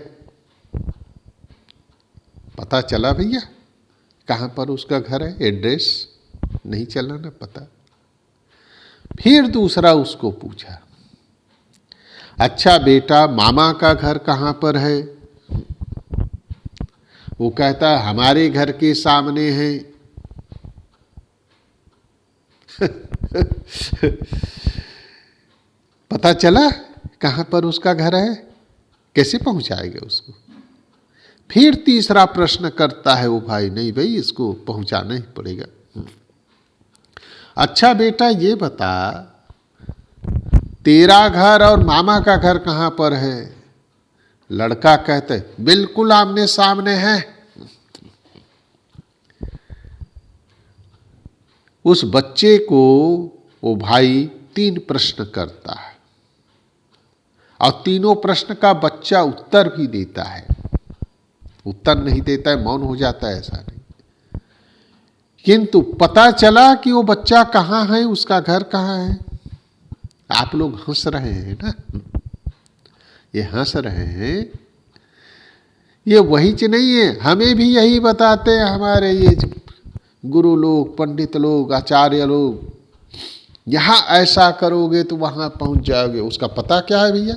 पता चला भैया कहाँ पर उसका घर है, एड्रेस नहीं चला ना पता। फिर दूसरा उसको पूछा, अच्छा बेटा मामा का घर कहाँ पर है? वो कहता हमारे घर के सामने है। पता चला कहाँ पर उसका घर है, कैसे पहुंचाएगा उसको? फिर तीसरा प्रश्न करता है वो भाई, नहीं भाई इसको पहुंचाना ही पड़ेगा। अच्छा बेटा ये बता तेरा घर और मामा का घर कहाँ पर है? लड़का कहते बिल्कुल आमने सामने है। उस बच्चे को वो भाई 3 प्रश्न करता है और तीनों प्रश्न का बच्चा उत्तर भी देता है। उत्तर नहीं देता है, मौन हो जाता है, ऐसा नहीं। किंतु पता चला कि वो बच्चा कहाँ है, उसका घर कहाँ है। आप लोग हंस रहे हैं ना, ये हंस रहे हैं, ये वही च नहीं है। हमें भी यही बताते हैं हमारे ये गुरु लोग, पंडित लोग, आचार्य लोग, यहां ऐसा करोगे तो वहां पहुंच जाओगे। उसका पता क्या है भैया,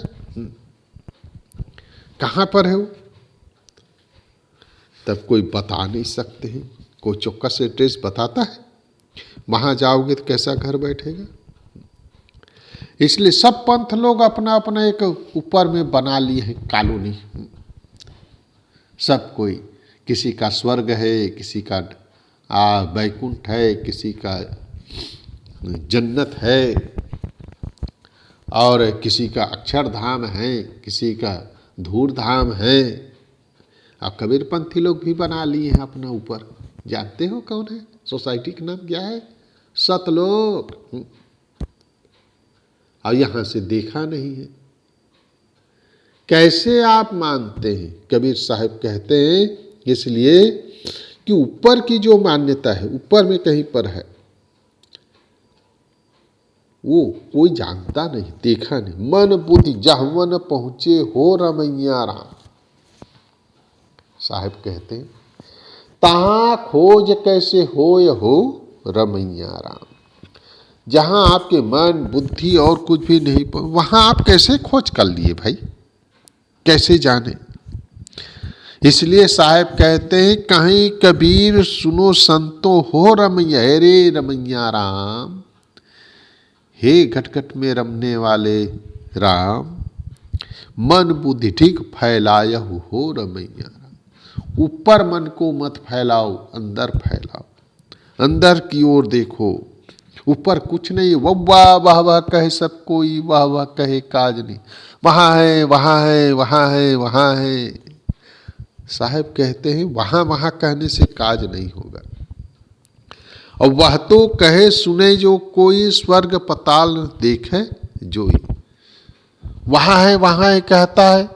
कहां पर है वो? तब कोई बता नहीं सकते हैं। कोई चौकस एड्रेस बताता है? वहां जाओगे तो कैसा घर बैठेगा? इसलिए सब पंथ लोग अपना अपना एक ऊपर में बना लिए हैं कॉलोनी। सब कोई, किसी का स्वर्ग है, किसी का वैकुंठ है, किसी का जन्नत है, और किसी का अक्षरधाम है, किसी का धूर धाम है। अब कबीरपंथी लोग भी बना लिए हैं अपना ऊपर। जानते हो कौन है? सोसाइटी का नाम क्या है? सतलोक। और यहां से देखा नहीं है। कैसे आप मानते हैं? कबीर साहब कहते हैं इसलिए कि ऊपर की जो मान्यता है, ऊपर में कहीं पर है, वो कोई जानता नहीं, देखा नहीं। मन बुद्धि जहवन पहुंचे हो रमैया राम। साहब कहते हैं तहां खोज कैसे हो रमैया राम। जहां आपके मन बुद्धि और कुछ भी नहीं, वहां आप कैसे खोज कर लिए भाई? कैसे जाने? इसलिए साहब कहते हैं कहीं कबीर सुनो संतो हो रमैया, रे रमैया राम। हे घटघट में रमने वाले राम, मन बुद्धि ठीक फैलायहु हो रमैया राम। ऊपर मन को मत फैलाओ, अंदर फैलाओ, अंदर की ओर देखो। ऊपर कुछ नहीं, वाह वाह वाह कहे सब कोई, वाह वाह कहे काज नहीं। वहां है, वहां है, वहां है, वहां है। साहब कहते हैं वहां वहां कहने से काज नहीं होगा। और वह तो कहे सुने जो कोई, स्वर्ग पताल देखे जोई। वहां है कहता है,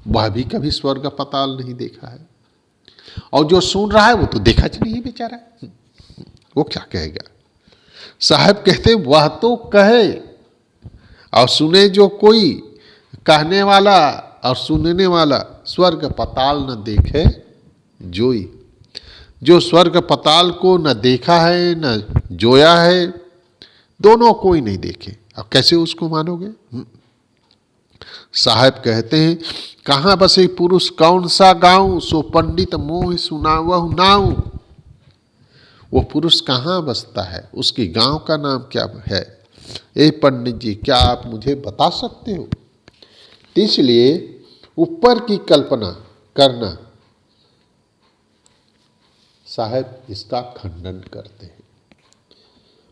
वह भी कभी स्वर्ग पताल नहीं देखा है। और जो सुन रहा है वो तो देखा च नहीं है बेचारा, वो क्या कहेगा? साहब कहते वह तो कहे और सुने जो कोई, कहने वाला और सुनने वाला स्वर्ग पताल न देखे जोई। जो स्वर्ग पताल को न देखा है न जोया है, दोनों कोई नहीं देखे, अब कैसे उसको मानोगे? साहब कहते हैं कहाँ बसे पुरुष कौन सा गाँव, सो पंडित मोह सुनावहु नाऊ। वो पुरुष कहाँ बसता है, उसकी गांव का नाम क्या है? ए पंडित जी, क्या आप मुझे बता सकते हो? इसलिए ऊपर की कल्पना करना, साहब इसका खंडन करते हैं।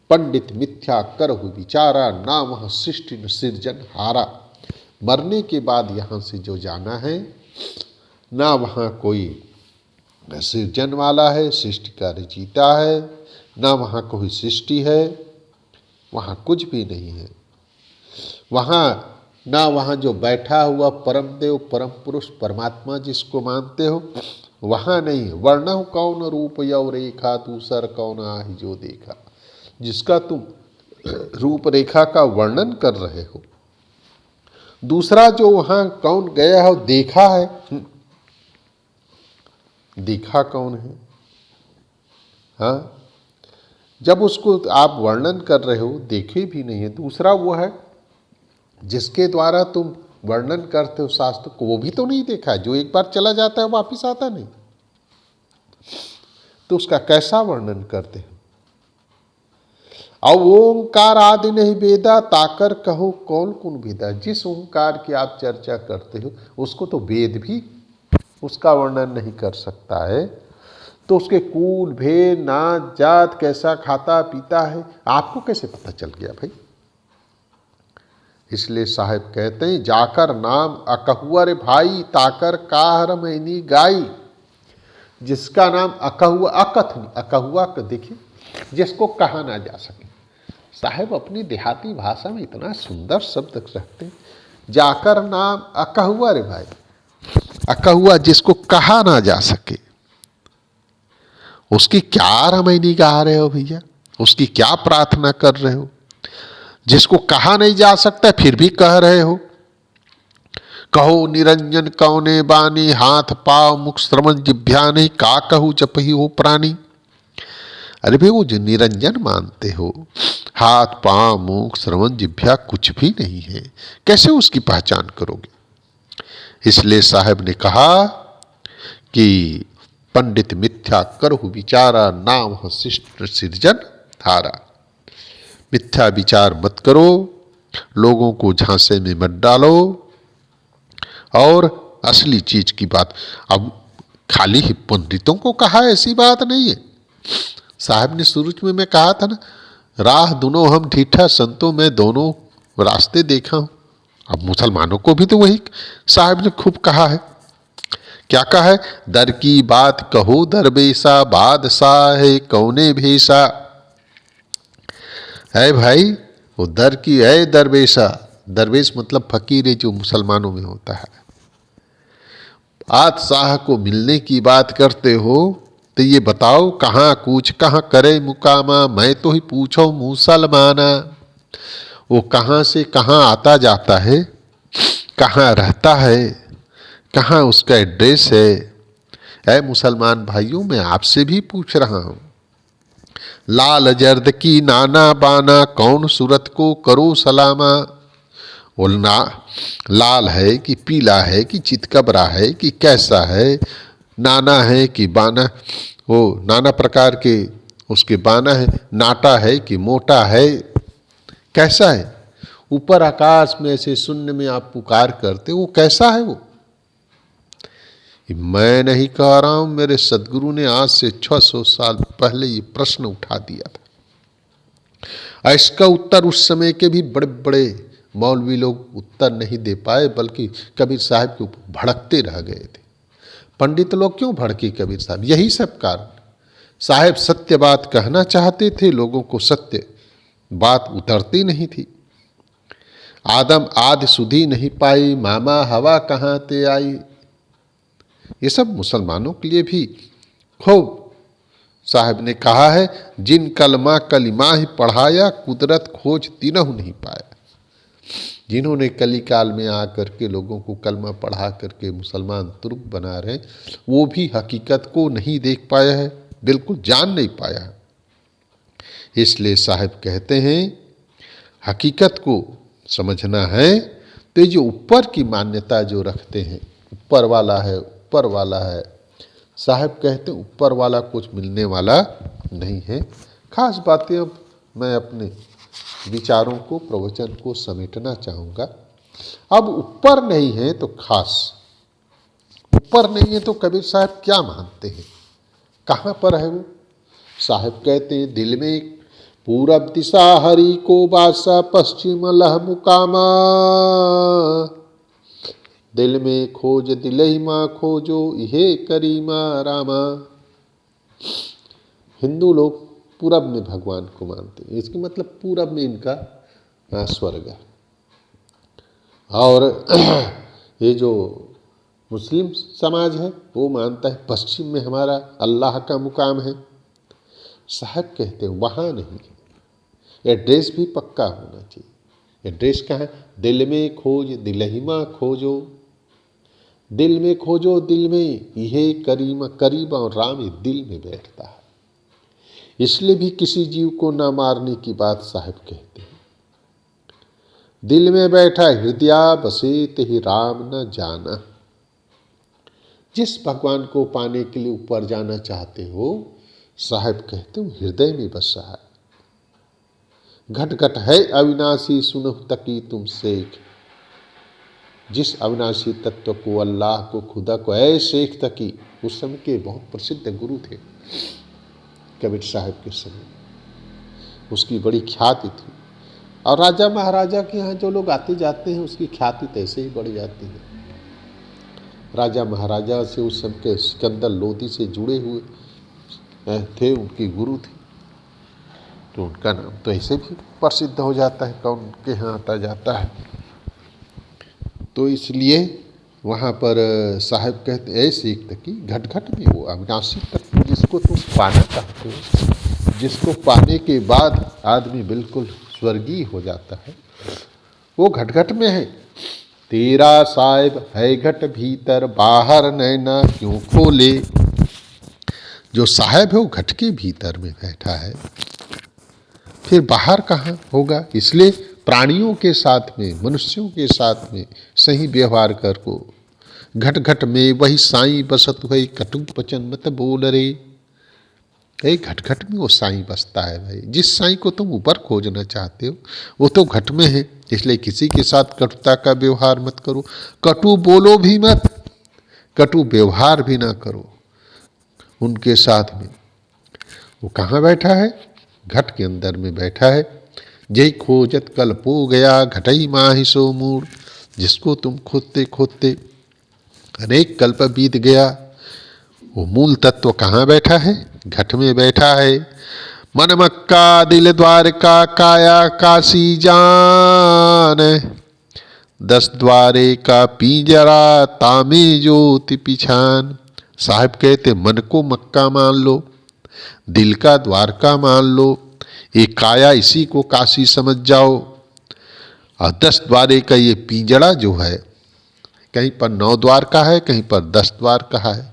पंडित मिथ्या करहु विचारा, ना वह सृष्टि न सृजन हारा। मरने के बाद यहाँ से जो जाना है, ना वहाँ कोई सृजन वाला है, सृष्टि का रचयिता है, ना वहाँ कोई सृष्टि है, वहाँ कुछ भी नहीं है। वहाँ ना वहाँ जो बैठा हुआ परम देव परम पुरुष परमात्मा जिसको मानते हो, वहाँ नहीं। वर्णहु कौन रूप यौ रेखा, दूसर कौन आहि जो देखा। जिसका तुम रूप रेखा का वर्णन कर रहे हो, दूसरा जो वहाँ कौन गया हो देखा है, देखा कौन है? हाँ, जब उसको आप वर्णन कर रहे हो, देखे भी नहीं है। दूसरा वो है जिसके द्वारा तुम वर्णन करते हो शास्त्र को, वो भी तो नहीं देखा है। जो एक बार चला जाता है वापिस आता नहीं, तो उसका कैसा वर्णन करते हो? और ओंकार आदि नहीं वेदा, ताकर कहो कौन कौन वेदा। जिस ओंकार की आप चर्चा करते हो, उसको तो वेद भी उसका वर्णन नहीं कर सकता है। तो उसके कुल भेद, नाच जात, कैसा खाता पीता है, आपको कैसे पता चल गया भाई? इसलिए साहब कहते हैं जाकर नाम अकहुआ रे भाई, ताकर काहर मैनी गाई। जिसका नाम अकहुआ, अकथ नहीं, अकहुआ को देखिए, जिसको कहा ना जा सके। साहब अपनी देहाती भाषा में इतना सुंदर शब्द रखते हैं, जाकर नाम अकहुआ रे भाई। अकहुआ जिसको कहा ना जा सके, उसकी क्या रमैनी गा रहे हो भैया? उसकी क्या प्रार्थना कर रहे हो? जिसको कहा नहीं जा सकता फिर भी कह रहे हो। कहो निरंजन कौने बानी, हाथ पाव मुख श्रवण जिभ्या नहीं, का कहूँ जपही हो प्राणी। अरे भाई वो जो निरंजन मानते हो, हाथ पांव मुख श्रवण जिभ्या कुछ भी नहीं है, कैसे उसकी पहचान करोगे? इसलिए साहब ने कहा कि पंडित मिथ्या करहु विचारा, नाम शिष्ट सृजन धारा। मिथ्या विचार मत करो, लोगों को झांसे में मत डालो, और असली चीज की बात। अब खाली ही पंडितों को कहा, ऐसी बात नहीं है। साहब ने शुरू में मैं कहा था ना, राह दोनों हम ठीठा, संतों में दोनों रास्ते देखा हूं। अब मुसलमानों को भी तो वही साहब ने खूब कहा है। क्या कहा है? दर की बात कहो दरवेशा, बादशाह है कौने भेषा। है भाई, वो दर की है दरवेशा, दरवेश मतलब फकीर है जो मुसलमानों में होता है। बादशाह को मिलने की बात करते हो तो ये बताओ कहाँ कूच कहाँ करे मुकामा, मैं तो ही पूछो मुसलमाना। वो कहाँ से कहाँ आता जाता है, कहाँ रहता है, कहाँ उसका एड्रेस है। ऐ मुसलमान भाइयों, मैं आपसे भी पूछ रहा हूं, लाल जर्द की नाना बाना, कौन सूरत को करो सलामा। बोलना लाल है कि पीला है कि चितकबरा है कि कैसा है, नाना है कि बाना, वो नाना प्रकार के उसके बाना है, नाटा है कि मोटा है, कैसा है। ऊपर आकाश में ऐसे शून्य में आप पुकार करते, वो कैसा है। वो मैं नहीं कह रहा हूं, मेरे सदगुरु ने आज से 600 साल पहले ये प्रश्न उठा दिया था। इसका उत्तर उस समय के भी बड़े बड़े मौलवी लोग उत्तर नहीं दे पाए, बल्कि कबीर साहब के ऊपर भड़कते रह गए थे। पंडित लोग क्यों भड़के कबीर साहब? यही सब कारण। साहब सत्य बात कहना चाहते थे, लोगों को सत्य बात उतरती नहीं थी। आदम आदि सुधी नहीं पाई, मामा हवा कहाँ ते आई। ये सब मुसलमानों के लिए भी खूब साहब ने कहा है, जिन कलमा कलिमा ही पढ़ाया, कुदरत खोज तीनों नहीं पाया। जिन्होंने कली काल में आकर के लोगों को कलमा पढ़ा करके मुसलमान तुर्क बना रहे, वो भी हकीकत को नहीं देख पाया है, बिल्कुल जान नहीं पाया है। इसलिए साहब कहते हैं हकीकत को समझना है तो ये जो ऊपर की मान्यता जो रखते हैं, ऊपर वाला है ऊपर वाला है, साहब कहते हैं ऊपर वाला कुछ मिलने वाला नहीं है। खास बातें अब मैं अपने विचारों को प्रवचन को समेटना चाहूँगा। अब ऊपर नहीं है तो खास, ऊपर नहीं है तो कबीर साहब क्या मानते हैं, कहाँ पर है वो? साहब कहते हैं दिल में पूरब दिशा हरि को बासा, पश्चिम लह मुकामा। दिल में खोज दिलहि माँ खोजो, इहे करीमा रामा। हिंदू लोग पूरब में भगवान को मानते हैं, इसके मतलब पूरब में इनका स्वर्ग है। और ये जो मुस्लिम समाज है वो मानता है पश्चिम में हमारा अल्लाह का मुकाम है। साहब कहते हैं वहाँ नहीं है, एड्रेस भी पक्का होना चाहिए। एड्रेस कहाँ है? दिल में खोज दिलहिमा खोजो, दिल में खोजो दिल में, यह करीमा करीब और राम दिल में बैठता है। इसलिए भी किसी जीव को ना मारने की बात साहब कहते हैं। दिल में बैठा हृदय बसे ही राम न जाना। जिस भगवान को पाने के लिए ऊपर जाना चाहते हो, साहब कहते हो हृदय में बसा है। घट घट है अविनाशी सुनो तकी तुम शेख। जिस अविनाशी तत्व को, अल्लाह को, खुदा को, ऐ शेख तकी, उस समय के बहुत प्रसिद्ध गुरु थे कबीर साहब के समय, उसकी बड़ी ख्याति थी। और राजा महाराजा के यहाँ जो लोग आते जाते हैं उसकी ख्याति तैसे ही बढ़ जाती है। राजा महाराजा से उस समय के सिकंदर लोदी से जुड़े हुए थे, उनके गुरु थे, तो उनका नाम तो ऐसे भी प्रसिद्ध हो जाता है, कौन उनके यहाँ आता जाता है। तो इसलिए वहाँ पर साहब कहते ऐसे एक तकी घट घट में वो अविनाशी तत्व जिसको तुम पाना चाहते हो, जिसको पाने के बाद आदमी बिल्कुल स्वर्गीय हो जाता है, वो घट घट में है। तेरा साहिब है घट भीतर, बाहर नैना क्यों खोले। जो साहिब है वो घट के भीतर में बैठा है, फिर बाहर कहाँ होगा। इसलिए प्राणियों के साथ में, मनुष्यों के साथ में सही व्यवहार कर को। घट घट में वही साईं बसत हुई, कटु वचन मत बोल रे। एक घट घट में वो साईं बसता है भाई। जिस साईं को तुम ऊपर खोजना चाहते हो वो तो घट में है। इसलिए किसी के साथ कटुता का व्यवहार मत करो, कटु बोलो भी मत, कटु व्यवहार भी ना करो उनके साथ में। वो कहाँ बैठा है? घट के अंदर में बैठा है। जय खोजत कल्पो गया घटई माहि सो मूढ़। जिसको तुम खोदते खोदते अनेक कल्प बीत गया, वो मूल तत्व कहाँ बैठा है? घट में बैठा है। मन मक्का दिल द्वारका काया काशी जान, 10 द्वारे का पिंजरा तामे ज्योति पिछान। साहब कहते मन को मक्का मान लो, दिल का द्वारका मान लो, एक काया इसी को काशी समझ जाओ, और 10 द्वारे का ये पिंजरा जो है, कहीं पर 9 द्वार का है, कहीं पर 10 द्वार का है।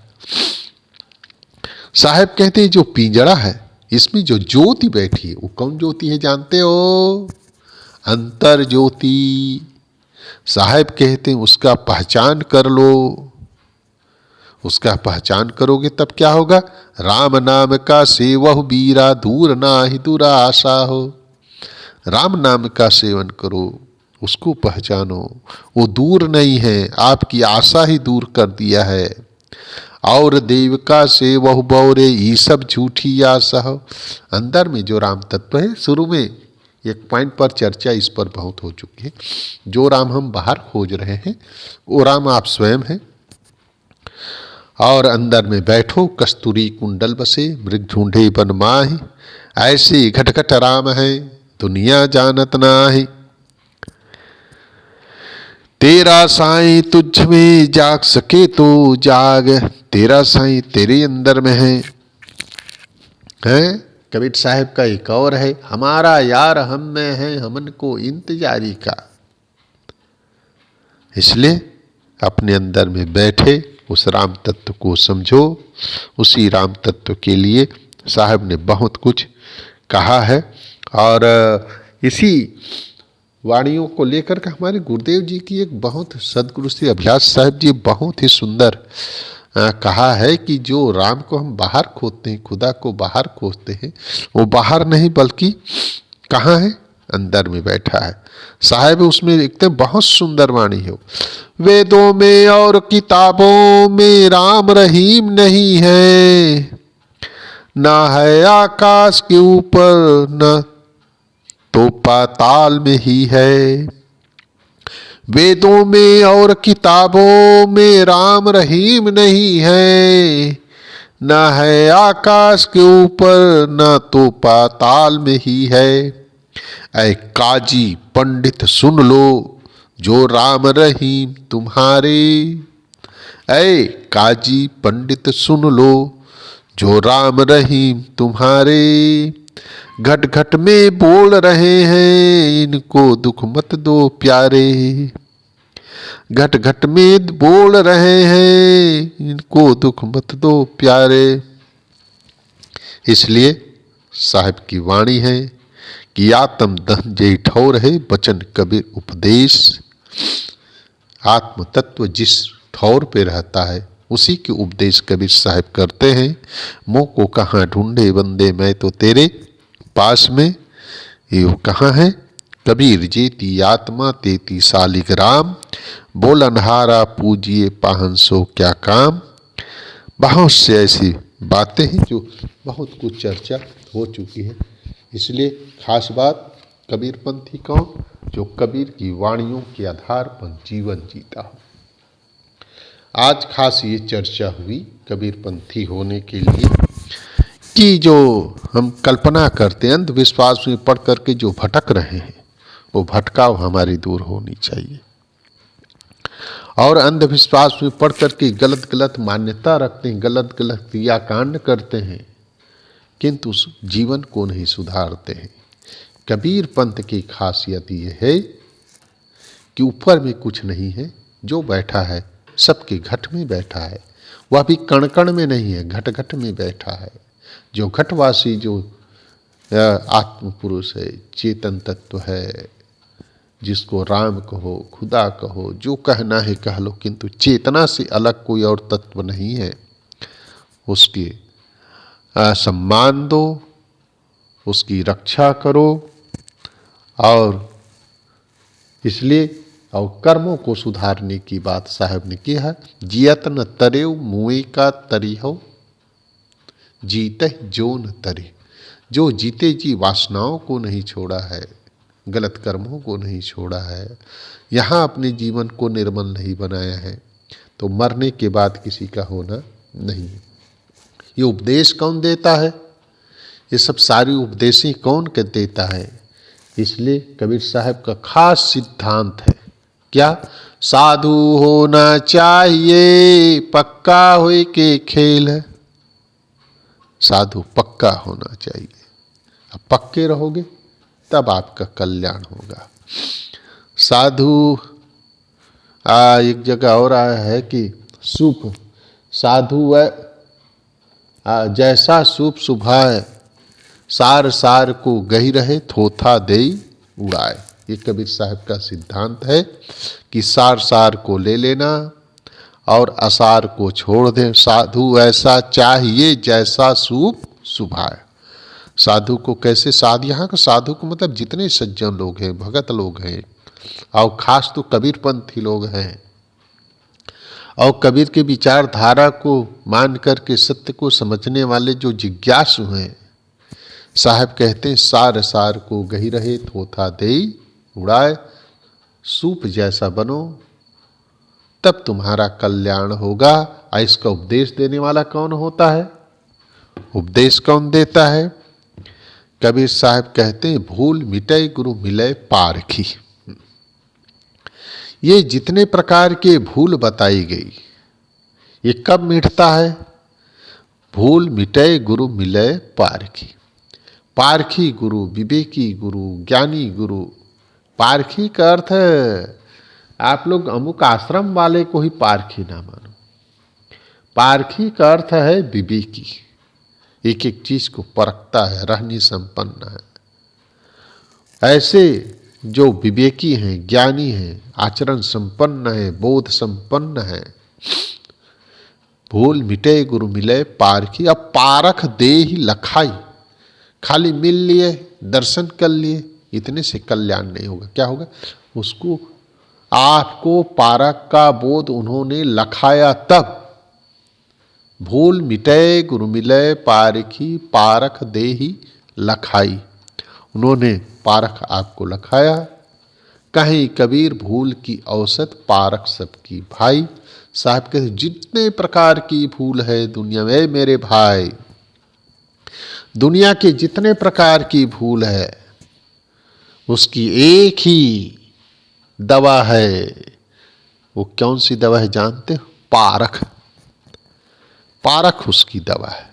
साहब कहते हैं जो पिंजरा है इसमें जो ज्योति बैठी है वो कौन ज्योति है जानते हो? अंतर ज्योति। साहब कहते हैं उसका पहचान कर लो। उसका पहचान करोगे तब क्या होगा? राम नाम का सेवह बीरा दूर ना ही दूरा आशा हो। राम नाम का सेवन करो, उसको पहचानो, वो दूर नहीं है, आपकी आशा ही दूर कर दिया है। और देवका से वह बौरे ये सब झूठी आशा हो। अंदर में जो राम तत्व है, शुरू में एक पॉइंट पर चर्चा इस पर बहुत हो चुकी है। जो राम हम बाहर खोज रहे हैं वो राम आप स्वयं हैं। और अंदर में बैठो कस्तूरी कुंडल बसे मृग ढूंढे बन माहि, ऐसे घट घट राम है दुनिया जानत नाही। तेरा साईं तुझ में जाग सके तो जाग, तेरा साईं तेरे अंदर में है। कबीर साहब का एक और है, हमारा यार हम में है हमन को इंतजारी का। इसलिए अपने अंदर में बैठे उस राम तत्व को समझो। उसी राम तत्व के लिए साहब ने बहुत कुछ कहा है। और इसी वाणियों को लेकर के हमारे गुरुदेव जी की एक बहुत, सदगुरु श्री अभिलाष साहब जी बहुत ही सुंदर कहा है कि जो राम को हम बाहर खोजते हैं, खुदा को बाहर खोजते हैं, वो बाहर नहीं बल्कि कहाँ है? अंदर में बैठा है। साहब उसमें एकदम बहुत सुंदर वाणी है। वेदों में और किताबों में राम रहीम नहीं है, ना है आकाश के ऊपर न तो पाताल में ही है। वेदों में और किताबों में राम रहीम नहीं है, न है आकाश के ऊपर न तो पाताल में ही है। ऐ काजी पंडित सुन लो जो राम रहीम तुम्हारे। ऐ काजी पंडित सुन लो जो राम रहीम तुम्हारे। घट घट में बोल रहे हैं इनको दुख मत दो प्यारे। घट घट में बोल रहे हैं इनको दुख मत दो प्यारे। इसलिए साहब की वाणी है कि आत्म दहन जय ठौर है वचन कबीर उपदेश। आत्म तत्व जिस ठौर पे रहता है उसी के उपदेश कबीर साहब करते हैं। मुँह को कहाँ ढूंढे बंदे मैं तो तेरे पास में। ये कहाँ है? कबीर जेती आत्मा तेती सालिग्राम, बोलनहारा पूजिए पाहन सो क्या काम। बहुत से ऐसी बातें हैं जो बहुत कुछ चर्चा हो चुकी है। इसलिए खास बात कबीरपंथी कौन? जो कबीर की वाणियों के आधार पर जीवन जीता हो। आज खास ये चर्चा हुई कबीरपंथी होने के लिए कि जो हम कल्पना करते हैं, अंधविश्वास में पढ़ करके जो भटक रहे हैं, वो भटकाव हमारी दूर होनी चाहिए। और अंधविश्वास में पढ़ करके गलत गलत मान्यता रखते हैं, गलत गलत क्रियाकांड करते हैं, किंतु उस जीवन को नहीं सुधारते हैं। कबीर पंथ की खासियत ये है कि ऊपर में कुछ नहीं है, जो बैठा है सबके घट में बैठा है। वह भी कण कण में नहीं है, घट घट में बैठा है। जो घटवासी जो आत्म पुरुष है, चेतन तत्व है, जिसको राम कहो, खुदा कहो, जो कहना है कह लो, किंतु चेतना से अलग कोई और तत्व नहीं है। उसके सम्मान दो, उसकी रक्षा करो। और इसलिए और कर्मों को सुधारने की बात साहब ने की है। जियत न तरेव मुए का तरी हो, जीते जो न तरे। जो जीते जी वासनाओं को नहीं छोड़ा है, गलत कर्मों को नहीं छोड़ा है, यहाँ अपने जीवन को निर्मल नहीं बनाया है, तो मरने के बाद किसी का होना नहीं। ये उपदेश कौन देता है? ये सब सारी उपदेशें कौन कर देता है? इसलिए कबीर साहब का खास सिद्धांत है क्या? साधु होना चाहिए, पक्का होए के खेल है। साधु पक्का होना चाहिए। अब पक्के रहोगे तब आपका कल्याण होगा। साधु एक जगह और आया है कि सूप साधु जैसा सूप सुभाए, सार सार को गही रहे, थोथा देई उड़ाए। ये कबीर साहब का सिद्धांत है कि सार सार को ले लेना और असार को छोड़ दें। साधु ऐसा चाहिए जैसा सूप सुभाए। साधु को कैसे? यहाँ का साधु को मतलब जितने सज्जन लोग हैं, भगत लोग हैं, और खास तो कबीरपंथी लोग हैं, और कबीर के विचारधारा को मान करके सत्य को समझने वाले जो जिज्ञासु हैं, साहब कहते हैं सार सार को गही रहे, थोथा देई उड़ाए। सूप जैसा बनो तब तुम्हारा कल्याण होगा। इसका उपदेश देने वाला कौन होता है? उपदेश कौन देता है? कबीर साहब कहते हैं भूल मिटे गुरु मिले पारखी। ये जितने प्रकार के भूल बताई गई, ये कब मिटता है? भूल मिटे गुरु मिले पारखी। पारखी गुरु, विवेकी गुरु, ज्ञानी गुरु। पारखी का अर्थ है आप लोग अमुक आश्रम वाले को ही पारखी ना मानो। पारखी का अर्थ है विवेकी, एक एक चीज को परखता है, रहनी संपन्न है। ऐसे जो विवेकी हैं, ज्ञानी हैं, आचरण संपन्न है, बोध संपन्न है। भूल मिटे गुरु मिले पारखी। अब पारख दे ही लखाई, खाली मिल लिए, दर्शन कर लिए, इतने से कल्याण नहीं होगा। क्या होगा? उसको आपको पारक का बोध उन्होंने लखाया तब। भूल मिटे गुरु मिले पारखी, पारख दे ही लखाई। उन्होंने पारख आपको लखाया। कहीं कबीर भूल की औसत, पारख सबकी भाई। साहब के जितने प्रकार की भूल है दुनिया में मेरे भाई, दुनिया के जितने प्रकार की भूल है उसकी एक ही दवा है। वो कौन सी दवा है जानते हो? पारख। पारख उसकी दवा है।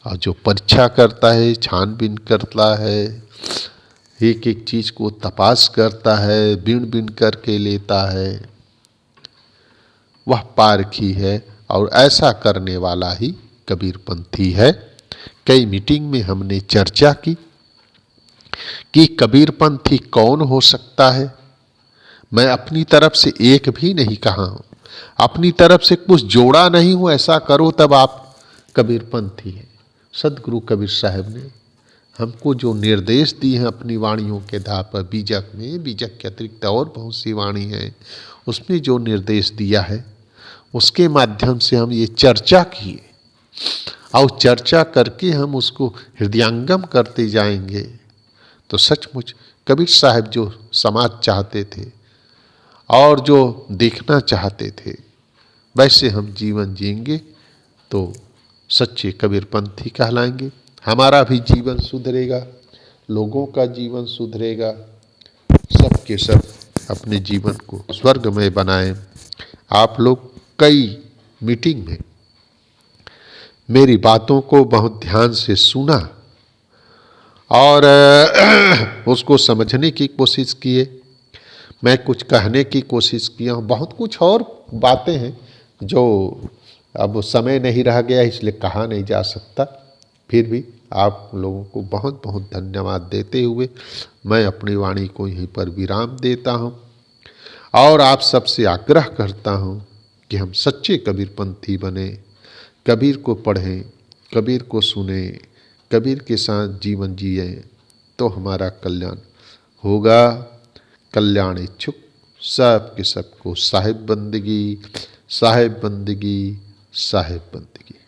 और जो परीक्षा करता है, छानबीन करता है, एक एक चीज को तपास करता है, बीन बीन करके लेता है, वह पारखी है। और ऐसा करने वाला ही कबीरपंथी है। कई मीटिंग में हमने चर्चा की कि कबीरपंथी कौन हो सकता है। मैं अपनी तरफ से एक भी नहीं कहा हूं, अपनी तरफ से कुछ जोड़ा नहीं हूं। ऐसा करो तब आप कबीरपंथी हैं। सदगुरु कबीर साहब ने हमको जो निर्देश दिए हैं अपनी वाणियों के धार पर, बीजक में, बीजक के अतिरिक्त और बहुत सी वाणी है, उसमें जो निर्देश दिया है उसके माध्यम से हम ये चर्चा किए, और चर्चा करके हम उसको हृदयंगम करते जाएंगे तो सचमुच कबीर साहब जो समाज चाहते थे और जो देखना चाहते थे वैसे हम जीवन जिएंगे तो सच्चे कबीरपंथी कहलाएंगे। हमारा भी जीवन सुधरेगा, लोगों का जीवन सुधरेगा, सब के सब अपने जीवन को स्वर्गमय बनाएं। आप लोग कई मीटिंग में मेरी बातों को बहुत ध्यान से सुना और उसको समझने की कोशिश किए। मैं कुछ कहने की कोशिश किया हूँ। बहुत कुछ और बातें हैं जो अब समय नहीं रह गया इसलिए कहा नहीं जा सकता। फिर भी आप लोगों को बहुत बहुत धन्यवाद देते हुए मैं अपनी वाणी को यहीं पर विराम देता हूँ और आप सबसे आग्रह करता हूँ कि हम सच्चे कबीरपंथी बने, कबीर को पढ़ें, कबीर को सुने, कबीर के साथ जीवन जिए तो हमारा कल्याण होगा। कल्याण इच्छुक सब के सबको साहिब बंदगी, साहिब बंदगी, साहिब बंदगी।